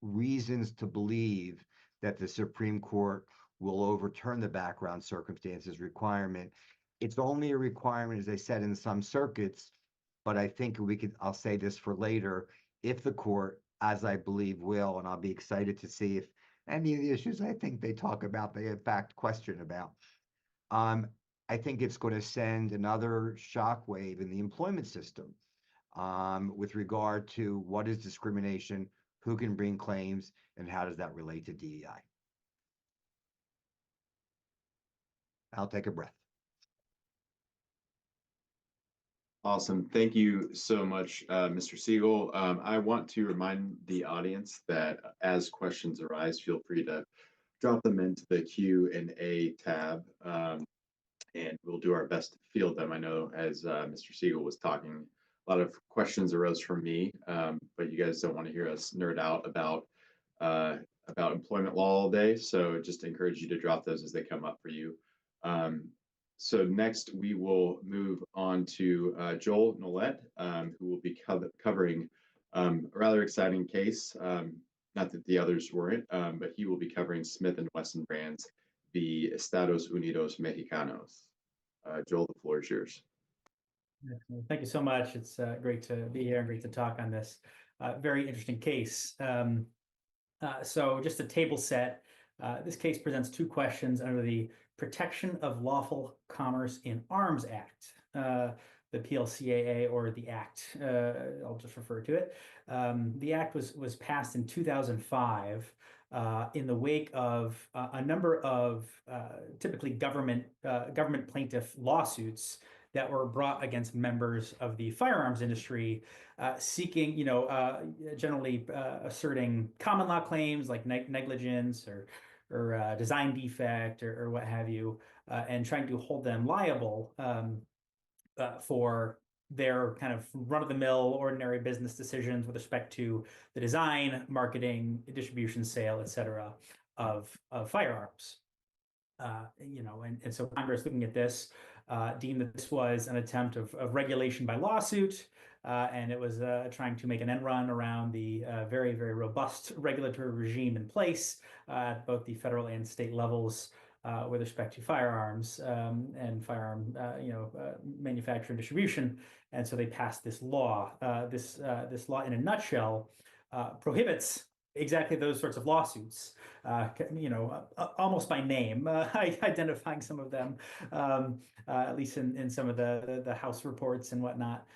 [SPEAKER 4] reasons to believe that the Supreme Court will overturn the background circumstances requirement. It's only a requirement, as I said, in some circuits, but I think I'll say this for later, if the court, as I believe will, and I'll be excited to see if any of the issues I think they talk about, they in fact question about. I think it's going to send another shockwave in the employment system with regard to what is discrimination, who can bring claims, and how does that relate to DEI. I'll take a breath.
[SPEAKER 2] Awesome. Thank you so much, Mr. Siegel. I want to remind the audience that as questions arise, feel free to drop them into the Q&A tab, and we'll do our best to field them. I know as Mr. Siegel was talking, a lot of questions arose from me, but you guys don't want to hear us nerd out about employment law all day, so just encourage you to drop those as they come up for you. So next, we will move on to Joel Nolet, who will be covering a rather exciting case. Not that the others weren't, but he will be covering Smith & Wesson brands v. Estados Unidos Mexicanos. Joel, the floor is yours.
[SPEAKER 5] Thank you so much. It's great to be here and great to talk on this very interesting case. So just a table set. This case presents two questions under the Protection of Lawful Commerce in Arms Act, the PLCAA, or the Act. I'll just refer to it. The Act was passed in 2005 in the wake of a number of typically government plaintiff lawsuits that were brought against members of the firearms industry, seeking, generally asserting common law claims like negligence or design defect or what have you, and trying to hold them liable for their kind of run-of-the-mill ordinary business decisions with respect to the design, marketing, distribution, sale, et cetera, of firearms. And so Congress, looking at this, deemed that this was an attempt of regulation by lawsuit, and it was trying to make an end run around the very, very robust regulatory regime in place at both the federal and state levels with respect to firearms and firearm manufacture and distribution. And so they passed this law. This law, in a nutshell, prohibits exactly those sorts of lawsuits, almost by name, identifying some of them, at least in some of the House reports and whatnot.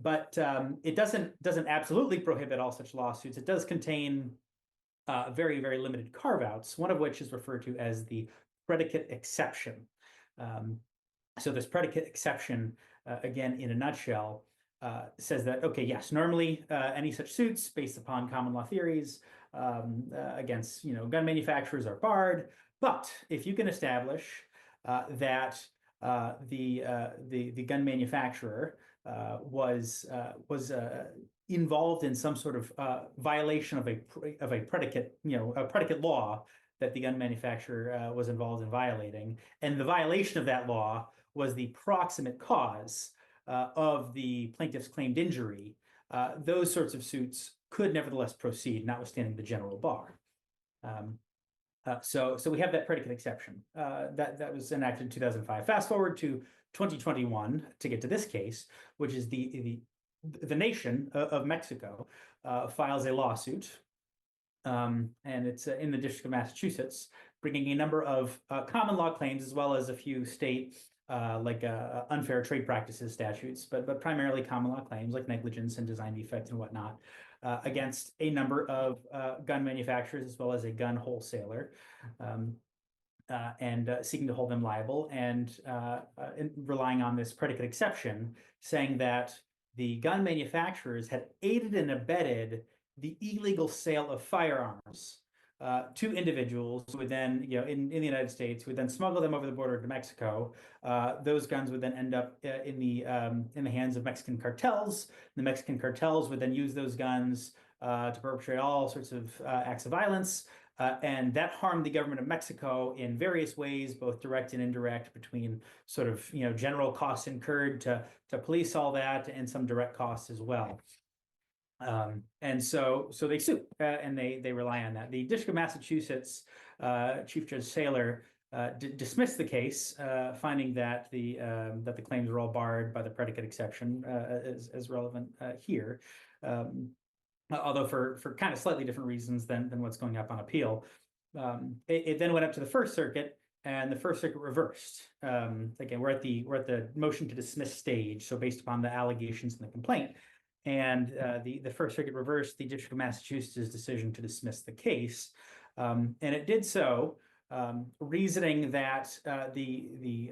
[SPEAKER 5] But it doesn't absolutely prohibit all such lawsuits. It does contain very, very limited carve-outs, one of which is referred to as the predicate exception. So this predicate exception, again, in a nutshell, says that, okay, yes, normally any such suits based upon common law theories against gun manufacturers are barred, but if you can establish that the gun manufacturer was involved in some sort of violation of a predicate, a predicate law that the gun manufacturer was involved in violating, and the violation of that law was the proximate cause of the plaintiff's claimed injury, those sorts of suits could nevertheless proceed, notwithstanding the general bar. So we have that predicate exception that was enacted in 2005. Fast forward to 2021 to get to this case, which is the nation of Mexico files a lawsuit, and it's in the District of Massachusetts, bringing a number of common law claims as well as a few state unfair trade practices statutes, but primarily common law claims like negligence and design defect and whatnot, against a number of gun manufacturers as well as a gun wholesaler, and seeking to hold them liable, and relying on this predicate exception, saying that the gun manufacturers had aided and abetted the illegal sale of firearms to individuals who would then, in the United States, would then smuggle them over the border to Mexico. Those guns would then end up in the hands of Mexican cartels. The Mexican cartels would then use those guns to perpetrate all sorts of acts of violence, and that harmed the government of Mexico in various ways, both direct and indirect, between sort of general costs incurred to police all that, and some direct costs as well. And so they sue, and they rely on that. The District of Massachusetts Chief Judge Saylor dismissed the case, finding that the claims were all barred by the predicate exception, as relevant here, although for kind of slightly different reasons than what's going up on appeal. It then went up to the First Circuit, and the First Circuit reversed. Again, we're at the motion to dismiss stage, so based upon the allegations in the complaint. And the First Circuit reversed the District of Massachusetts' decision to dismiss the case, and it did so reasoning that the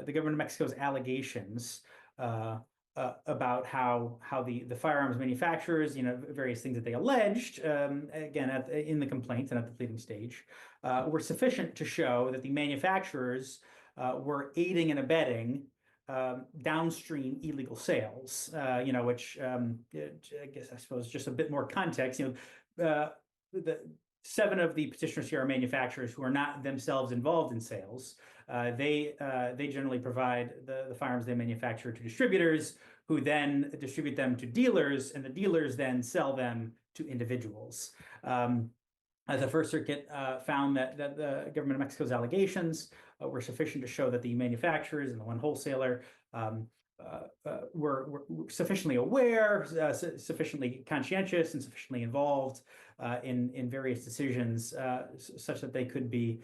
[SPEAKER 5] government of Mexico's allegations about how the firearms manufacturers, various things that they alleged, again in the complaint and at the pleading stage, were sufficient to show that the manufacturers were aiding and abetting downstream illegal sales, which I suppose just a bit more context. The 7 of the petitioners here are manufacturers who are not themselves involved in sales. They generally provide the firearms they manufacture to distributors, who then distribute them to dealers, and the dealers then sell them to individuals. The First Circuit found that the government of Mexico's allegations were sufficient to show that the manufacturers and the one wholesaler were sufficiently aware, sufficiently conscientious, and sufficiently involved in various decisions, such that they could be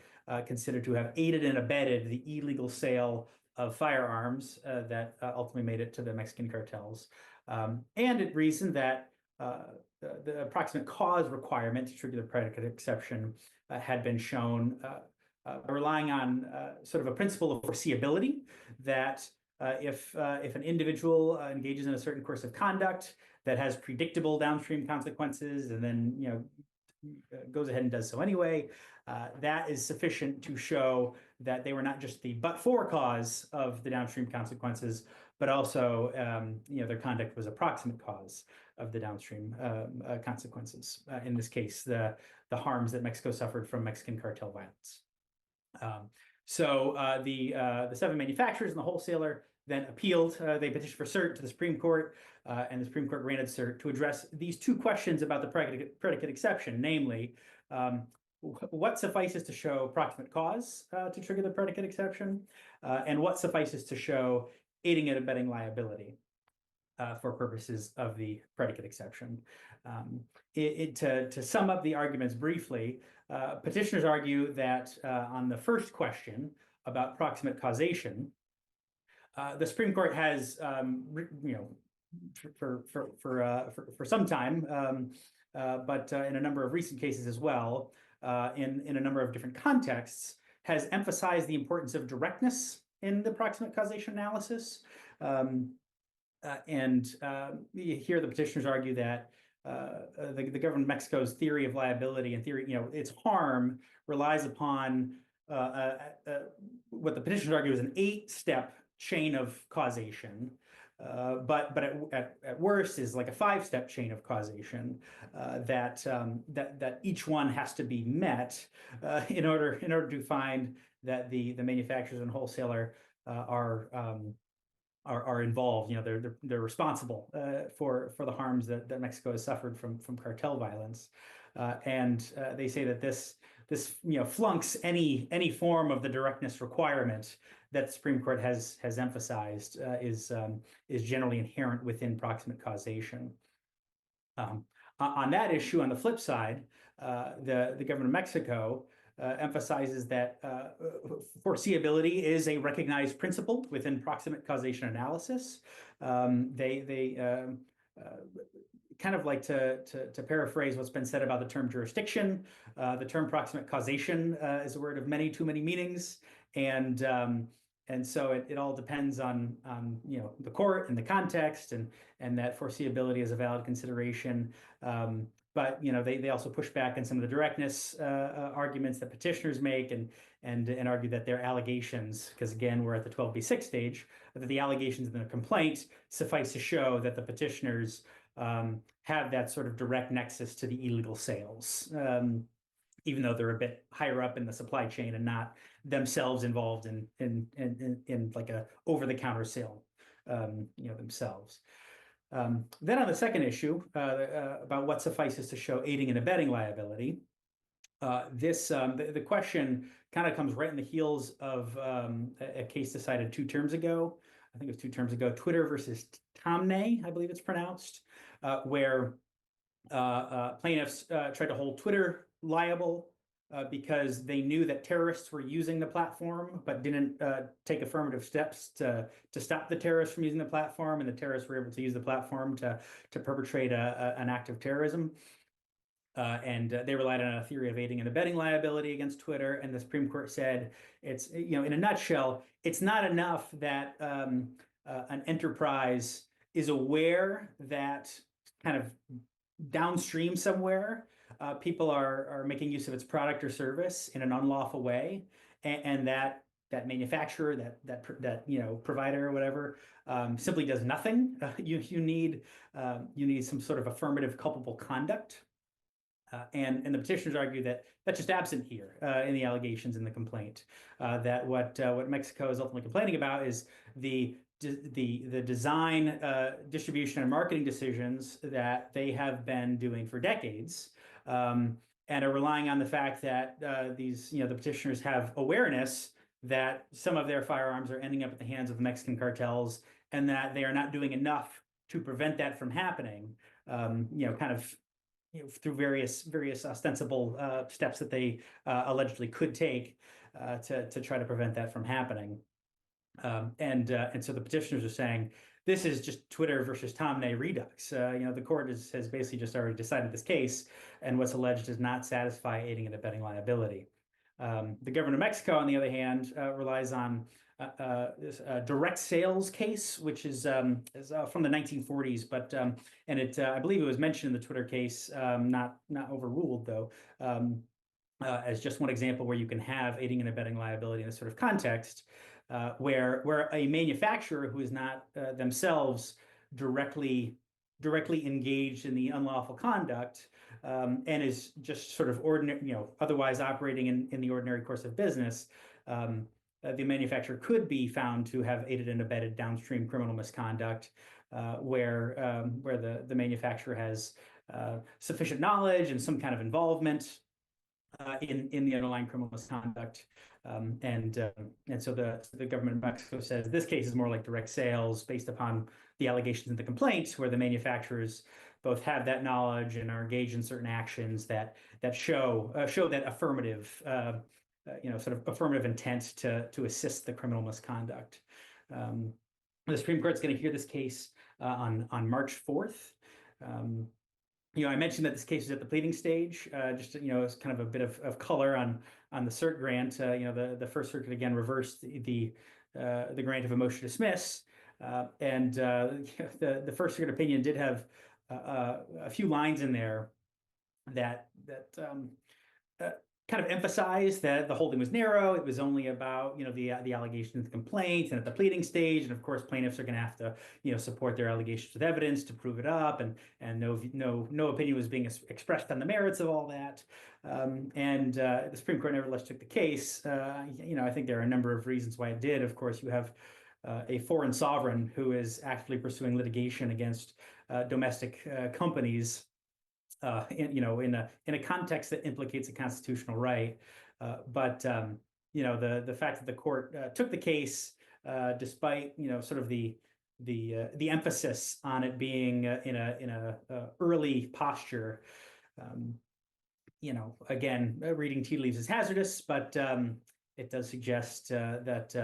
[SPEAKER 5] considered to have aided and abetted the illegal sale of firearms that ultimately made it to the Mexican cartels. And it reasoned that the approximate cause requirement to trigger the predicate exception had been shown relying on sort of a principle of foreseeability, that if an individual engages in a certain course of conduct that has predictable downstream consequences, and then goes ahead and does so anyway, that is sufficient to show that they were not just the but-for cause of the downstream consequences, but also their conduct was a proximate cause of the downstream consequences. In this case, the harms that Mexico suffered from Mexican cartel violence. So the 7 manufacturers and the wholesaler then appealed. They petitioned for cert to the Supreme Court, and the Supreme Court granted cert to address these 2 questions about the predicate exception, namely, what suffices to show proximate cause to trigger the predicate exception, and what suffices to show aiding and abetting liability. for purposes of the predicate exception. To sum up the arguments briefly, petitioners argue that on the first question about proximate causation, the Supreme Court has, for some time, but in a number of recent cases as well, in a number of different contexts, has emphasized the importance of directness in the proximate causation analysis. Here the petitioners argue that the government of Mexico's theory of liability and theory, its harm relies upon what the petitioners argue is an 8-step chain of causation, but at worst is like a 5-step chain of causation that each one has to be met in order to find that the manufacturers and wholesaler are involved. They're responsible for the harms that Mexico has suffered from cartel violence, and they say that this flunks any form of the directness requirement that the Supreme Court has emphasized is generally inherent within proximate causation. On that issue, on the flip side, the government of Mexico emphasizes that foreseeability is a recognized principle within proximate causation analysis. They kind of like to paraphrase what's been said about the term jurisdiction. The term proximate causation is a word of too many meanings, and so it all depends on the court and the context, and that foreseeability is a valid consideration. But they also push back on some of the directness arguments that petitioners make, and argue that their allegations, because again we're at the 12b6 stage, that the allegations in the complaint suffice to show that the petitioners have that sort of direct nexus to the illegal sales, even though they're a bit higher up in the supply chain and not themselves involved in like a over-the-counter sale, themselves. Then on the second issue about what suffices to show aiding and abetting liability, the question kind of comes right in the heels of a case decided 2 terms ago. I think it was 2 terms ago, Twitter versus Tomnay, I believe it's pronounced, where plaintiffs tried to hold Twitter liable because they knew that terrorists were using the platform, but didn't take affirmative steps to stop the terrorists from using the platform, and the terrorists were able to use the platform to perpetrate an act of terrorism. And they relied on a theory of aiding and abetting liability against Twitter, and the Supreme Court said it's, in a nutshell, it's not enough that an enterprise is aware that kind of downstream somewhere people are making use of its product or service in an unlawful way, and that manufacturer, that provider or whatever, simply does nothing. You need some sort of affirmative culpable conduct, and the petitioners argue that that's just absent here in the allegations in the complaint. That what Mexico is ultimately complaining about is the design, distribution, and marketing decisions that they have been doing for decades, and are relying on the fact that the petitioners have awareness that some of their firearms are ending up at the hands of the Mexican cartels, and that they are not doing enough to prevent that from happening. Through various ostensible steps that they allegedly could take to try to prevent that from happening. And so the petitioners are saying this is just Twitter versus Tomnay redux. The court has basically just already decided this case, and what's alleged does not satisfy aiding and abetting liability. The government of Mexico, on the other hand, relies on this direct sales case, which is from the 1940s, but and it I believe it was mentioned in the Twitter case, not overruled though, as just one example where you can have aiding and abetting liability in this sort of context, where a manufacturer who is not themselves directly engaged in the unlawful conduct, and is just sort of ordinary, otherwise operating in the ordinary course of business, the manufacturer could be found to have aided and abetted downstream criminal misconduct, where the manufacturer has sufficient knowledge and some kind of involvement in the underlying criminal misconduct. And so the government of Mexico says this case is more like direct sales based upon the allegations in the complaint, where the manufacturers both have that knowledge and are engaged in certain actions that show that affirmative, sort of affirmative intent to assist the criminal misconduct. The Supreme Court's going to hear this case on March 4th. I mentioned that this case is at the pleading stage. Just as kind of a bit of color on the cert grant. The First Circuit again reversed the grant of a motion to dismiss, and the First Circuit opinion did have a few lines in there that kind of emphasized that the holding was narrow. It was only about the allegations of the complaint and at the pleading stage, and of course plaintiffs are going to have to support their allegations with evidence to prove it up, and no opinion was being expressed on the merits of all that. The Supreme Court nevertheless took the case. I think there are a number of reasons why it did. Of course, you have a foreign sovereign who is actively pursuing litigation against domestic companies. In a context that implicates a constitutional right, but the fact that the court took the case despite sort of the emphasis on it being in a early posture, again, reading tea leaves is hazardous, but it does suggest that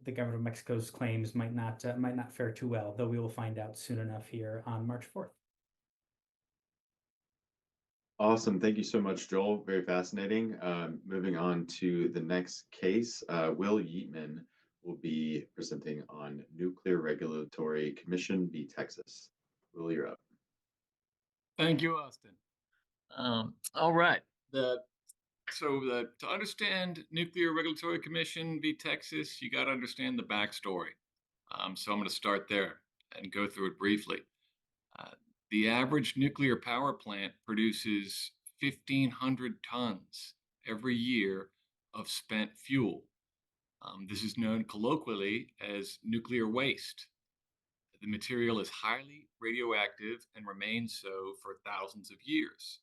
[SPEAKER 5] the government of Mexico's claims might not fare too well, though we will find out soon enough here on March 4th.
[SPEAKER 2] Awesome. Thank you so much, Joel. Very fascinating. Moving on to the next case, Will Yeatman will be presenting on Nuclear Regulatory Commission v. Texas. Will, you're up.
[SPEAKER 6] Thank you, Austin. All right. To understand Nuclear Regulatory Commission v. Texas, you got to understand the backstory. So I'm going to start there and go through it briefly. The average nuclear power plant produces 1,500 tons every year of spent fuel. This is known colloquially as nuclear waste. The material is highly radioactive and remains so for thousands of years.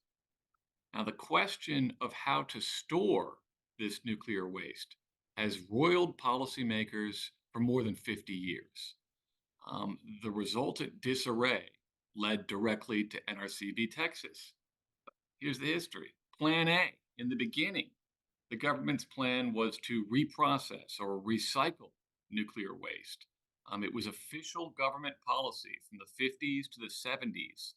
[SPEAKER 6] Now, the question of how to store this nuclear waste has roiled policymakers for more than 50 years. The resultant disarray led directly to NRC v. Texas. Here's the history. Plan A. In the beginning, the government's plan was to reprocess or recycle nuclear waste. It was official government policy from the 50s to the 70s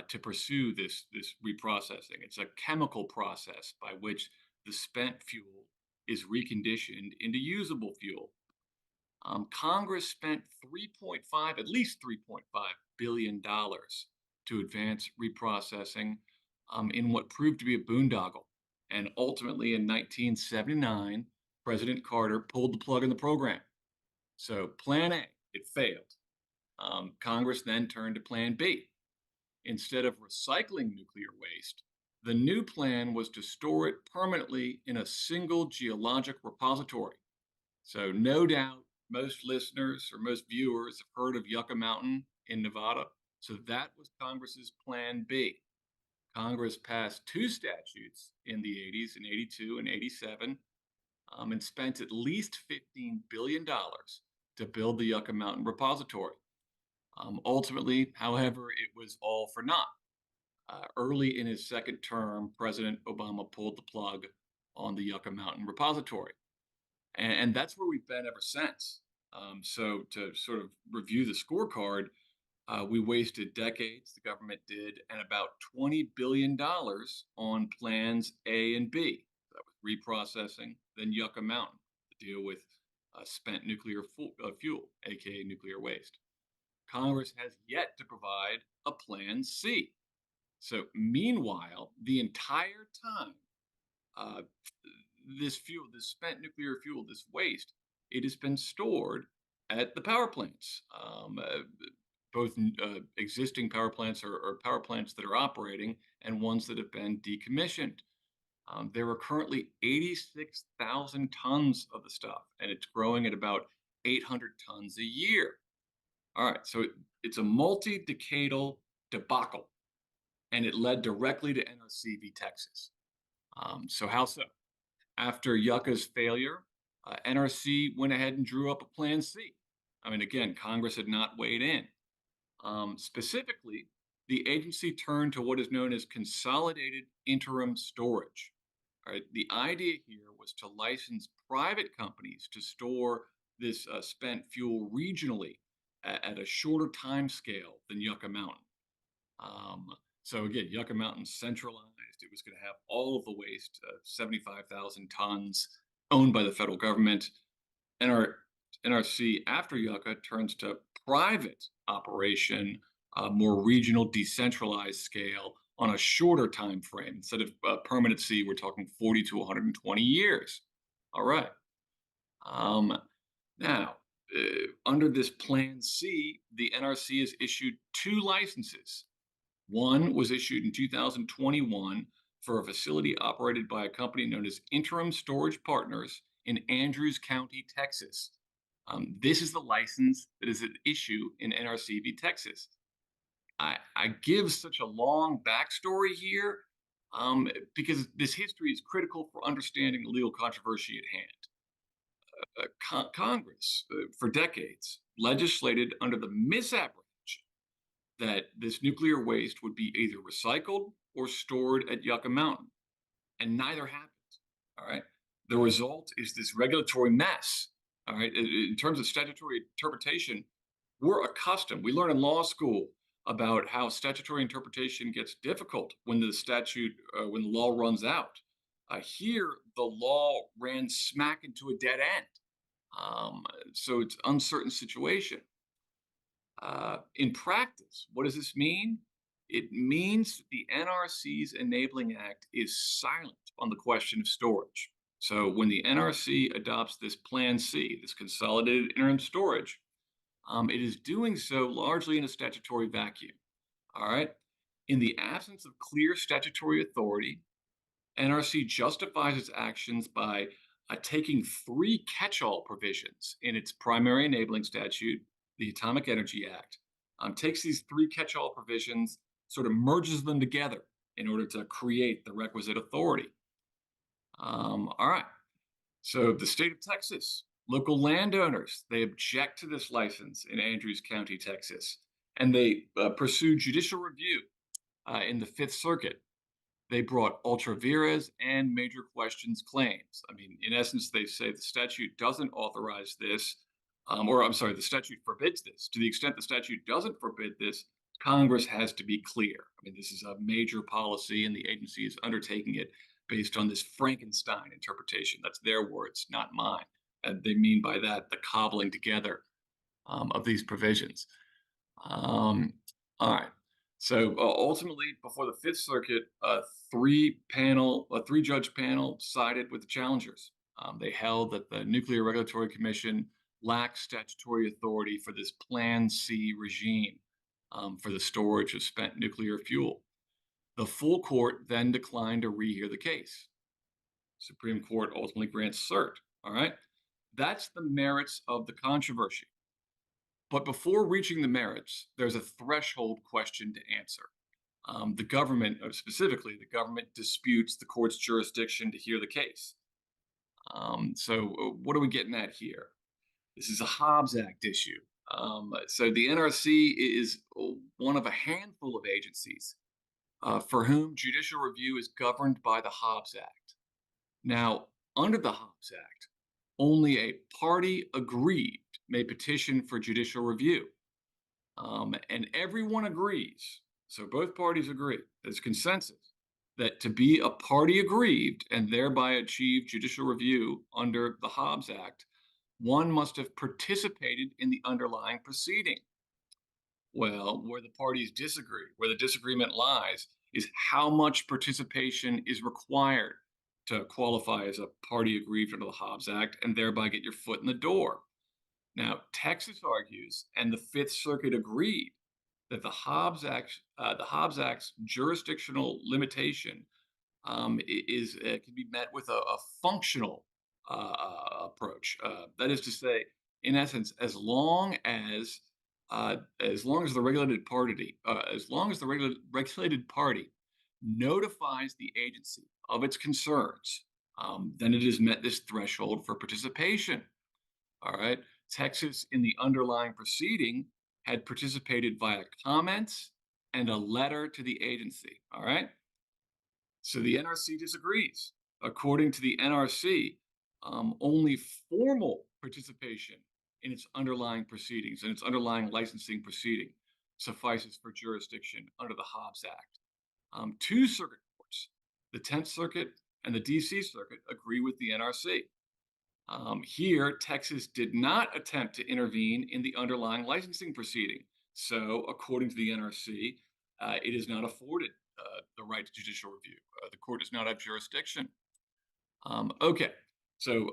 [SPEAKER 6] to pursue this reprocessing. It's a chemical process by which the spent fuel is reconditioned into usable fuel. Congress spent at least $3.5 billion to advance reprocessing in what proved to be a boondoggle. And ultimately in 1979, President Carter pulled the plug on the program. So Plan A, it failed. Congress then turned to Plan B. Instead of recycling nuclear waste, the new plan was to store it permanently in a single geologic repository. So no doubt most listeners or most viewers have heard of Yucca Mountain in Nevada. So that was Congress's Plan B. Congress passed two statutes in the 80s, in 82 and 87, and spent at least $15 billion to build the Yucca Mountain repository. Ultimately, however, it was all for naught. Early in his second term, President Obama pulled the plug on the Yucca Mountain repository. And that's where we've been ever since. So to sort of review the scorecard, we wasted decades, the government did, and about $20 billion on plans A and B. That was reprocessing, then Yucca Mountain to deal with spent nuclear fuel, aka nuclear waste. Congress has yet to provide a Plan C. So meanwhile, the entire time, this fuel, this spent nuclear fuel, this waste, it has been stored at the power plants, both existing power plants or power plants that are operating and ones that have been decommissioned. There are currently 86,000 tons of the stuff, and it's growing at about 800 tons a year. All right, so it's a multi-decadal debacle, and it led directly to NRC v. Texas. So how so? After Yucca's failure, NRC went ahead and drew up a Plan C. I mean, again, Congress had not weighed in. Specifically, the agency turned to what is known as consolidated interim storage. All right, the idea here was to license private companies to store this spent fuel regionally at a shorter time scale than Yucca Mountain. So again, Yucca Mountain centralized. It was going to have all of the waste, 75,000 tons, owned by the federal government. NRC after Yucca turns to private operation, more regional, decentralized scale on a shorter time frame. Instead of permanency, we're talking 40 to 120 years. All right. Now, under this Plan C, the NRC has issued 2 licenses. One was issued in 2021 for a facility operated by a company known as Interim Storage Partners in Andrews County, Texas. This is the license that is at issue in NRC v. Texas. I give such a long backstory here because this history is critical for understanding the legal controversy at hand. Congress, for decades, legislated under the misapprehension that this nuclear waste would be either recycled or stored at Yucca Mountain, and neither happened. All right. The result is this regulatory mess. All right. In terms of statutory interpretation, we're accustomed. We learn in law school about how statutory interpretation gets difficult when the statute, when the law runs out. Here, the law ran smack into a dead end. So it's an uncertain situation. In practice, what does this mean? It means that the NRC's Enabling Act is silent on the question of storage. So when the NRC adopts this Plan C, this consolidated interim storage, it is doing so largely in a statutory vacuum. All right. In the absence of clear statutory authority, NRC justifies its actions by taking 3 catch-all provisions in its primary enabling statute, the Atomic Energy Act, takes these 3 catch-all provisions, sort of merges them together in order to create the requisite authority. All right. So the state of Texas, local landowners, they object to this license in Andrews County, Texas, and they pursue judicial review in the Fifth Circuit. They brought ultra vires and major questions claims. I mean, in essence, they say the statute doesn't authorize this, the statute forbids this. To the extent the statute doesn't forbid this, Congress has to be clear. I mean, this is a major policy, and the agency is undertaking it based on this Frankenstein interpretation. That's their words, not mine. And they mean by that the cobbling together of these provisions. All right. So ultimately, before the Fifth Circuit, a 3-judge panel sided with the challengers. They held that the Nuclear Regulatory Commission lacks statutory authority for this Plan C regime for the storage of spent nuclear fuel. The full court then declined to rehear the case. Supreme Court ultimately grants cert. All right. That's the merits of the controversy. But before reaching the merits, there's a threshold question to answer. The government, specifically, the government disputes the court's jurisdiction to hear the case. So what are we getting at here? This is a Hobbs Act issue. So the NRC is one of a handful of agencies for whom judicial review is governed by the Hobbs Act. Now, under the Hobbs Act, only a party aggrieved may petition for judicial review. And everyone agrees, so both parties agree, there's consensus, that to be a party aggrieved and thereby achieve judicial review under the Hobbs Act, one must have participated in the underlying proceeding. Well, where the parties disagree, where the disagreement lies, is how much participation is required to qualify as a party aggrieved under the Hobbs Act and thereby get your foot in the door. Now, Texas argues, and the Fifth Circuit agreed, that the Hobbs Act's jurisdictional limitation can be met with a functional approach. That is to say, in essence, as long as the regulated party notifies the agency of its concerns, then it has met this threshold for participation. All right. Texas, in the underlying proceeding, had participated via comments and a letter to the agency. All right. So the NRC disagrees. According to the NRC, only formal participation in its underlying proceedings and its underlying licensing proceeding suffices for jurisdiction under the Hobbs Act. Two circuit courts, the 10th Circuit and the DC Circuit, agree with the NRC. Here, Texas did not attempt to intervene in the underlying licensing proceeding. So, according to the NRC, it is not afforded the right to judicial review. The court does not have jurisdiction. Okay, so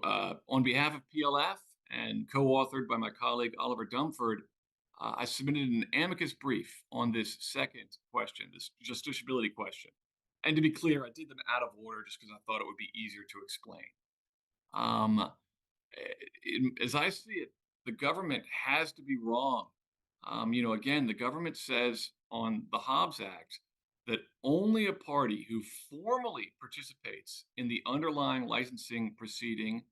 [SPEAKER 6] on behalf of PLF and co-authored by my colleague Oliver Dumford, I submitted an amicus brief on this second question, this justiciability question. And to be clear, I did them out of order just because I thought it would be easier to explain. As I see it, the government has to be wrong. Again, the government says on the Hobbs Act that only a party who formally participates in the underlying licensing proceeding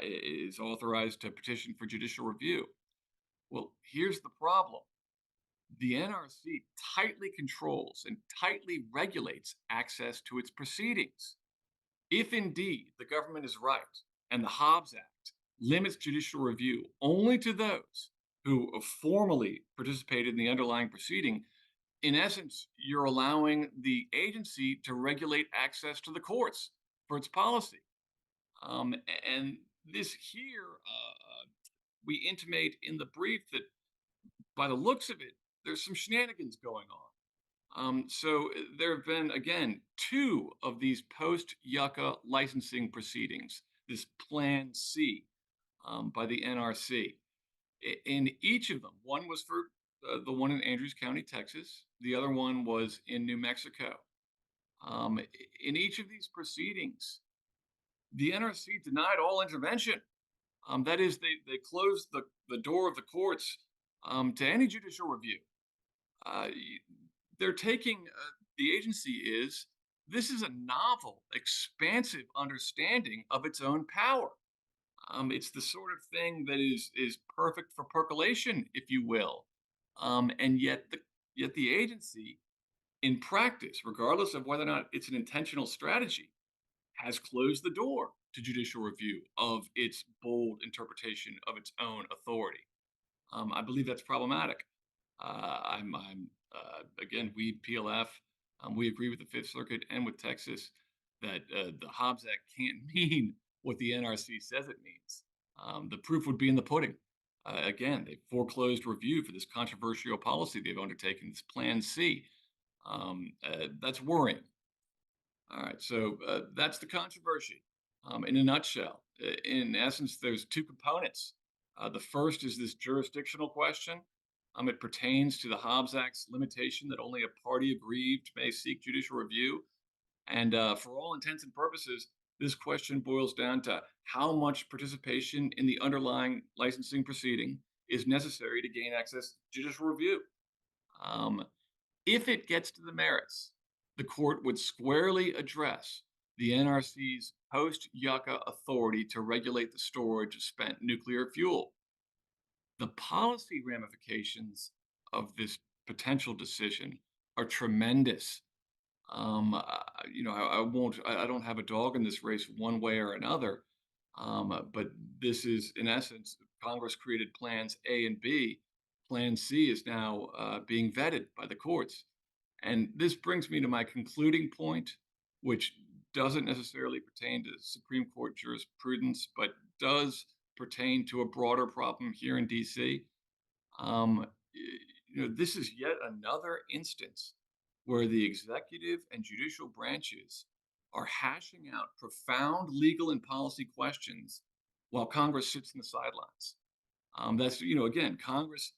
[SPEAKER 6] is authorized to petition for judicial review. Well, here's the problem. The NRC tightly controls and tightly regulates access to its proceedings. If indeed the government is right and the Hobbs Act limits judicial review only to those who formally participated in the underlying proceeding, in essence, you're allowing the agency to regulate access to the courts for its policy. And this here, we intimate in the brief that by the looks of it, there's some shenanigans going on. So there have been, again, two of these post-Yucca licensing proceedings, this Plan C by the NRC. In each of them, one was for the one in Andrews County, Texas. The other one was in New Mexico. In each of these proceedings, the NRC denied all intervention. That is, they closed the door of the courts to any judicial review. They're taking, the agency this is a novel, expansive understanding of its own power. It's the sort of thing that is perfect for percolation, if you will. And yet the agency, in practice, regardless of whether or not it's an intentional strategy, has closed the door to judicial review of its bold interpretation of its own authority. I believe that's problematic. Again, we PLF, we agree with the Fifth Circuit and with Texas that the Hobbs Act can't mean what the NRC says it means. The proof would be in the pudding. Again, they foreclosed review for this controversial policy they've undertaken, this Plan C. That's worrying. All right, so that's the controversy. In a nutshell, in essence, there's two components. The first is this jurisdictional question. It pertains to the Hobbs Act's limitation that only a party aggrieved may seek judicial review. And for all intents and purposes, this question boils down to how much participation in the underlying licensing proceeding is necessary to gain access to judicial review. If it gets to the merits, the court would squarely address the NRC's post-Yucca authority to regulate the storage of spent nuclear fuel. The policy ramifications of this potential decision are tremendous. I don't have a dog in this race one way or another, but this is, in essence, Congress created plans A and B. Plan C is now being vetted by the courts. And this brings me to my concluding point, which doesn't necessarily pertain to Supreme Court jurisprudence, but does pertain to a broader problem here in DC. This is yet another instance where the executive and judicial branches are hashing out profound legal and policy questions while Congress sits in the sidelines. That's, again, Congress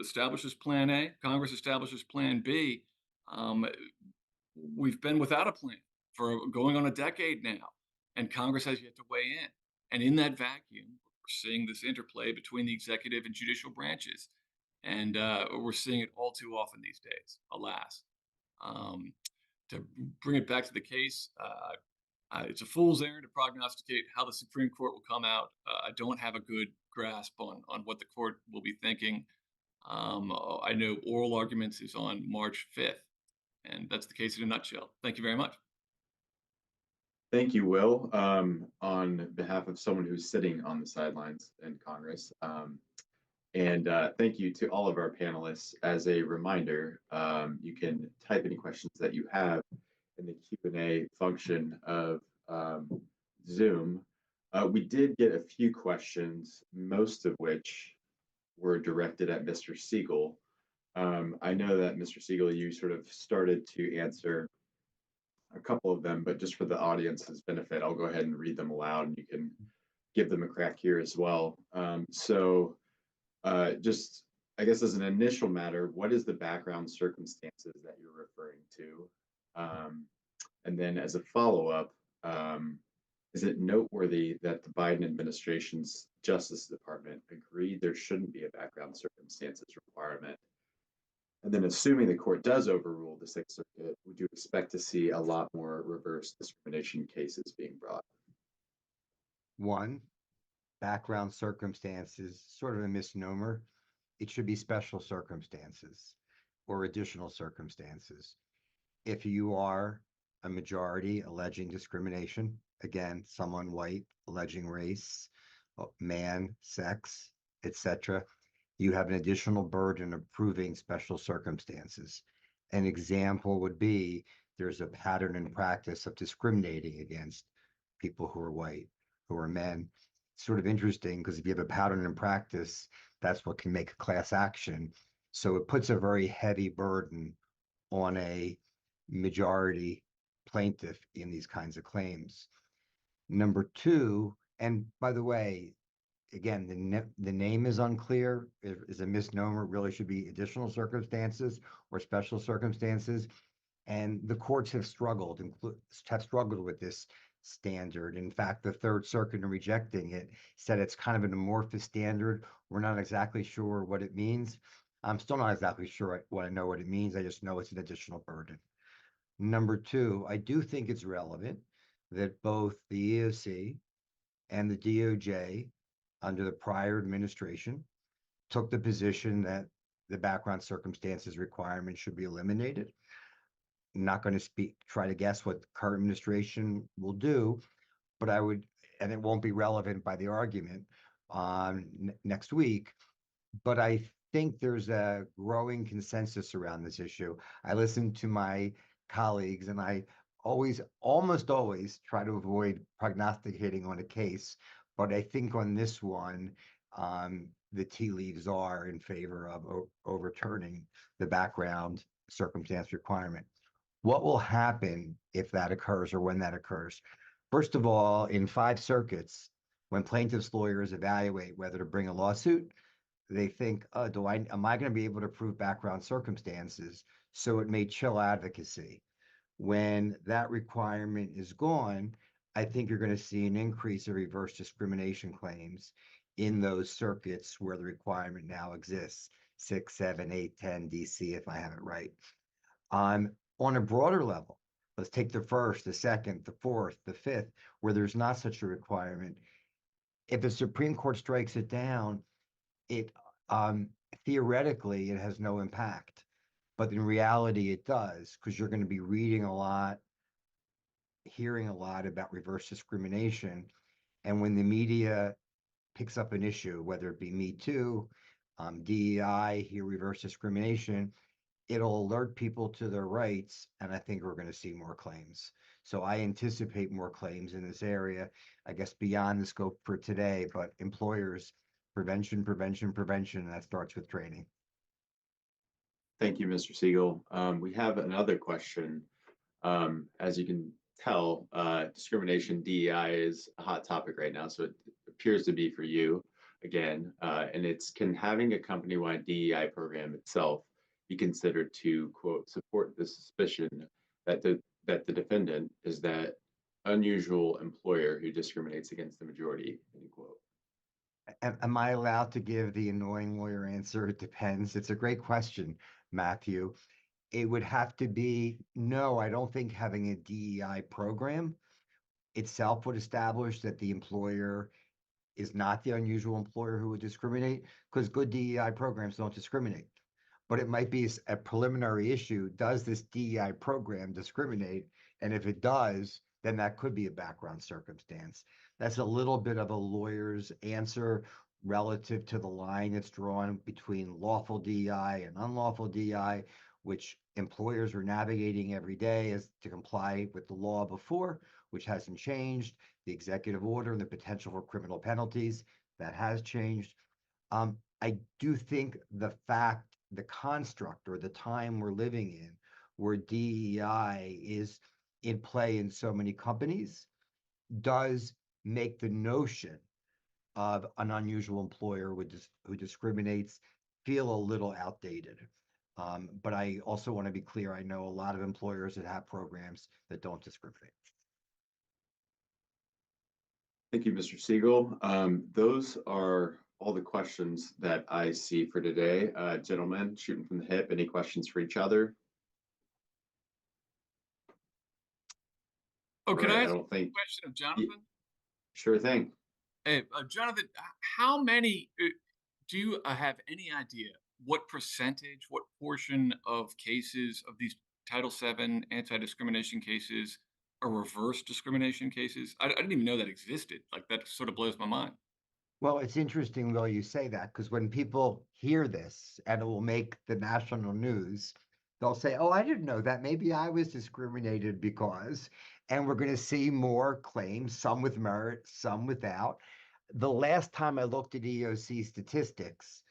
[SPEAKER 6] establishes Plan A, Congress establishes Plan B. We've been without a plan for going on a decade now, and Congress has yet to weigh in. And in that vacuum, we're seeing this interplay between the executive and judicial branches. And we're seeing it all too often these days, alas. To bring it back to the case, It's a fool's errand to prognosticate how the Supreme Court will come out. I don't have a good grasp on what the court will be thinking. I know oral arguments is on March 5th, and that's the case in a nutshell. Thank you very much.
[SPEAKER 2] Thank you, Will. On behalf of someone who's sitting on the sidelines in Congress, and thank you to all of our panelists. As a reminder, you can type any questions that you have in the Q&A function of Zoom. We did get a few questions, most of which were directed at Mr. Siegel. I know that Mr. Siegel, you sort of started to answer a couple of them, but just for the audience's benefit, I'll go ahead and read them aloud and you can give them a crack here as well. Just, I guess as an initial matter, what is the background circumstances that you're referring to? And then as a follow-up, is it noteworthy that the Biden administration's Justice Department agreed there shouldn't be a background circumstances requirement? And then assuming the court does overrule the Sixth Circuit, would you expect to see a lot more reverse discrimination cases being brought?
[SPEAKER 4] One, background circumstances, sort of a misnomer. It should be special circumstances or additional circumstances. If you are a majority alleging discrimination, again, someone white alleging race, man, sex, etc., you have an additional burden of proving special circumstances. An example would be there's a pattern and practice of discriminating against people who are white, who are men. Sort of interesting because if you have a pattern and practice, that's what can make a class action. So it puts a very heavy burden on a majority plaintiff in these kinds of claims. Number two, and by the way, again, the name is unclear, is a misnomer, really should be additional circumstances or special circumstances. And the courts have struggled with this standard. In fact, the Third Circuit, in rejecting it, said it's kind of an amorphous standard. We're not exactly sure what it means. I'm still not exactly sure what I know what it means. I just know it's an additional burden. Number two, I do think it's relevant that both the U.S.C. and the DOJ, under the prior administration, took the position that the background circumstances requirement should be eliminated. I'm not going to try to guess what the current administration will do, but I would, and it won't be relevant by the argument next week, but I think there's a growing consensus around this issue. I listen to my colleagues and I almost always try to avoid prognosticating on a case, but I think on this one, the tea leaves are in favor of overturning the background circumstance requirement. What will happen if that occurs or when that occurs? First of all, in 5 circuits, when plaintiffs' lawyers evaluate whether to bring a lawsuit, they think, am I going to be able to prove background circumstances? So it may chill advocacy. When that requirement is gone, I think you're going to see an increase of reverse discrimination claims in those circuits where the requirement now exists, 6, 7, 8, 10, DC, if I have it right. On a broader level, let's take the first, the second, the fourth, the fifth, where there's not such a requirement. If the Supreme Court strikes it down, it theoretically, it has no impact. But in reality, it does, because you're going to be reading a lot, hearing a lot about reverse discrimination. And when the media picks up an issue, whether it be Me Too, DEI, here reverse discrimination, it'll alert people to their rights. And I think we're going to see more claims. So I anticipate more claims in this area, I guess beyond the scope for today, but employers, prevention, and that starts with training.
[SPEAKER 2] Thank you, Mr. Siegel. We have another question. As you can tell, discrimination, DEI is a hot topic right now, so it appears to be for you again. And can having a company-wide DEI program itself be considered to, quote, support the suspicion that the defendant is that unusual employer who discriminates against the majority, end quote?
[SPEAKER 4] Am I allowed to give the annoying lawyer answer? It depends. It's a great question, Matthew. It would have to be, no, I don't think having a DEI program itself would establish that the employer is not the unusual employer who would discriminate, because good DEI programs don't discriminate. But it might be a preliminary issue. Does this DEI program discriminate? And if it does, then that could be a background circumstance. That's a little bit of a lawyer's answer relative to the line that's drawn between lawful DEI and unlawful DEI, which employers are navigating every day as to comply with the law before, which hasn't changed, the executive order and the potential for criminal penalties, that has changed. I do think the construct or the time we're living in, where DEI is in play in so many companies, does make the notion of an unusual employer who discriminates feel a little outdated. But I also want to be clear, I know a lot of employers that have programs that don't discriminate.
[SPEAKER 2] Thank you, Mr. Siegel. Those are all the questions that I see for today. Gentlemen, shooting from the hip, any questions for each other?
[SPEAKER 6] Oh, can
[SPEAKER 2] Right,
[SPEAKER 6] I
[SPEAKER 2] I
[SPEAKER 6] ask a
[SPEAKER 2] don't think,
[SPEAKER 6] question of Jonathan?
[SPEAKER 2] sure thing.
[SPEAKER 6] Hey, Jonathan, how many do you have any idea what percentage, what portion of cases of these Title VII anti-discrimination cases are reverse discrimination cases? I didn't even know that existed. Like that sort of blows my mind.
[SPEAKER 4] Well, it's interesting, Will, you say that, because when people hear this and it will make the national news, they'll say, oh, I didn't know that. Maybe I was discriminated because, and we're going to see more claims, some with merit, some without. The last time I looked at EOC statistics,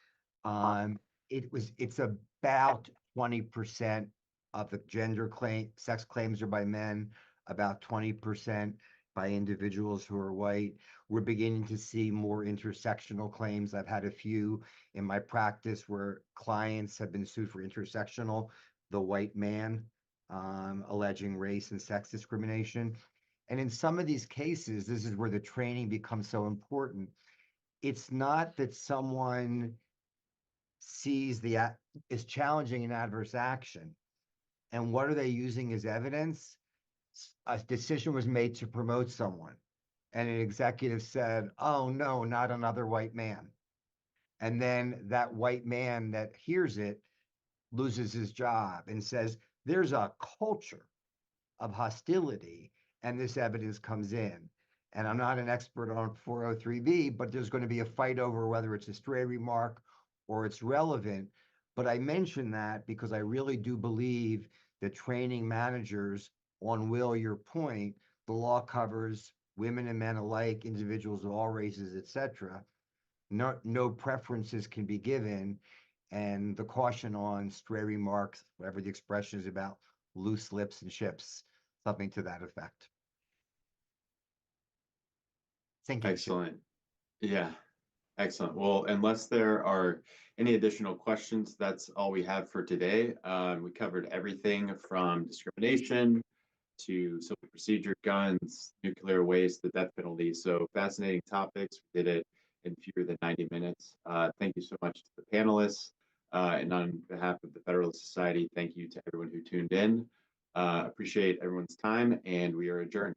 [SPEAKER 4] it's about 20% of the sex claims are by men, about 20% by individuals who are white. We're beginning to see more intersectional claims. I've had a few in my practice where clients have been sued for intersectional, the white man, alleging race and sex discrimination. And in some of these cases, this is where the training becomes so important. It's not that someone sees is challenging an adverse action. And what are they using as evidence? A decision was made to promote someone, and an executive said, oh no, not another white man. And then that white man that hears it loses his job and says, there's a culture of hostility, and this evidence comes in. And I'm not an expert on 403B, but there's going to be a fight over whether it's a stray remark or it's relevant. But I mention that because I really do believe that training managers, on Will, your point, the law covers women and men alike, individuals of all races, etc. No preferences can be given. And the caution on stray remarks, whatever the expression is about loose lips and ships, something to that effect. Thank you.
[SPEAKER 2] Excellent. Yeah, excellent. Well, unless there are any additional questions, that's all we have for today. We covered everything from discrimination to civil procedure, guns, nuclear waste, the death penalty. So fascinating topics. We did it in fewer than 90 minutes. Thank you so much to the panelists. And on behalf of the Federalist Society, thank you to everyone who tuned in. Appreciate everyone's time, and we are adjourned.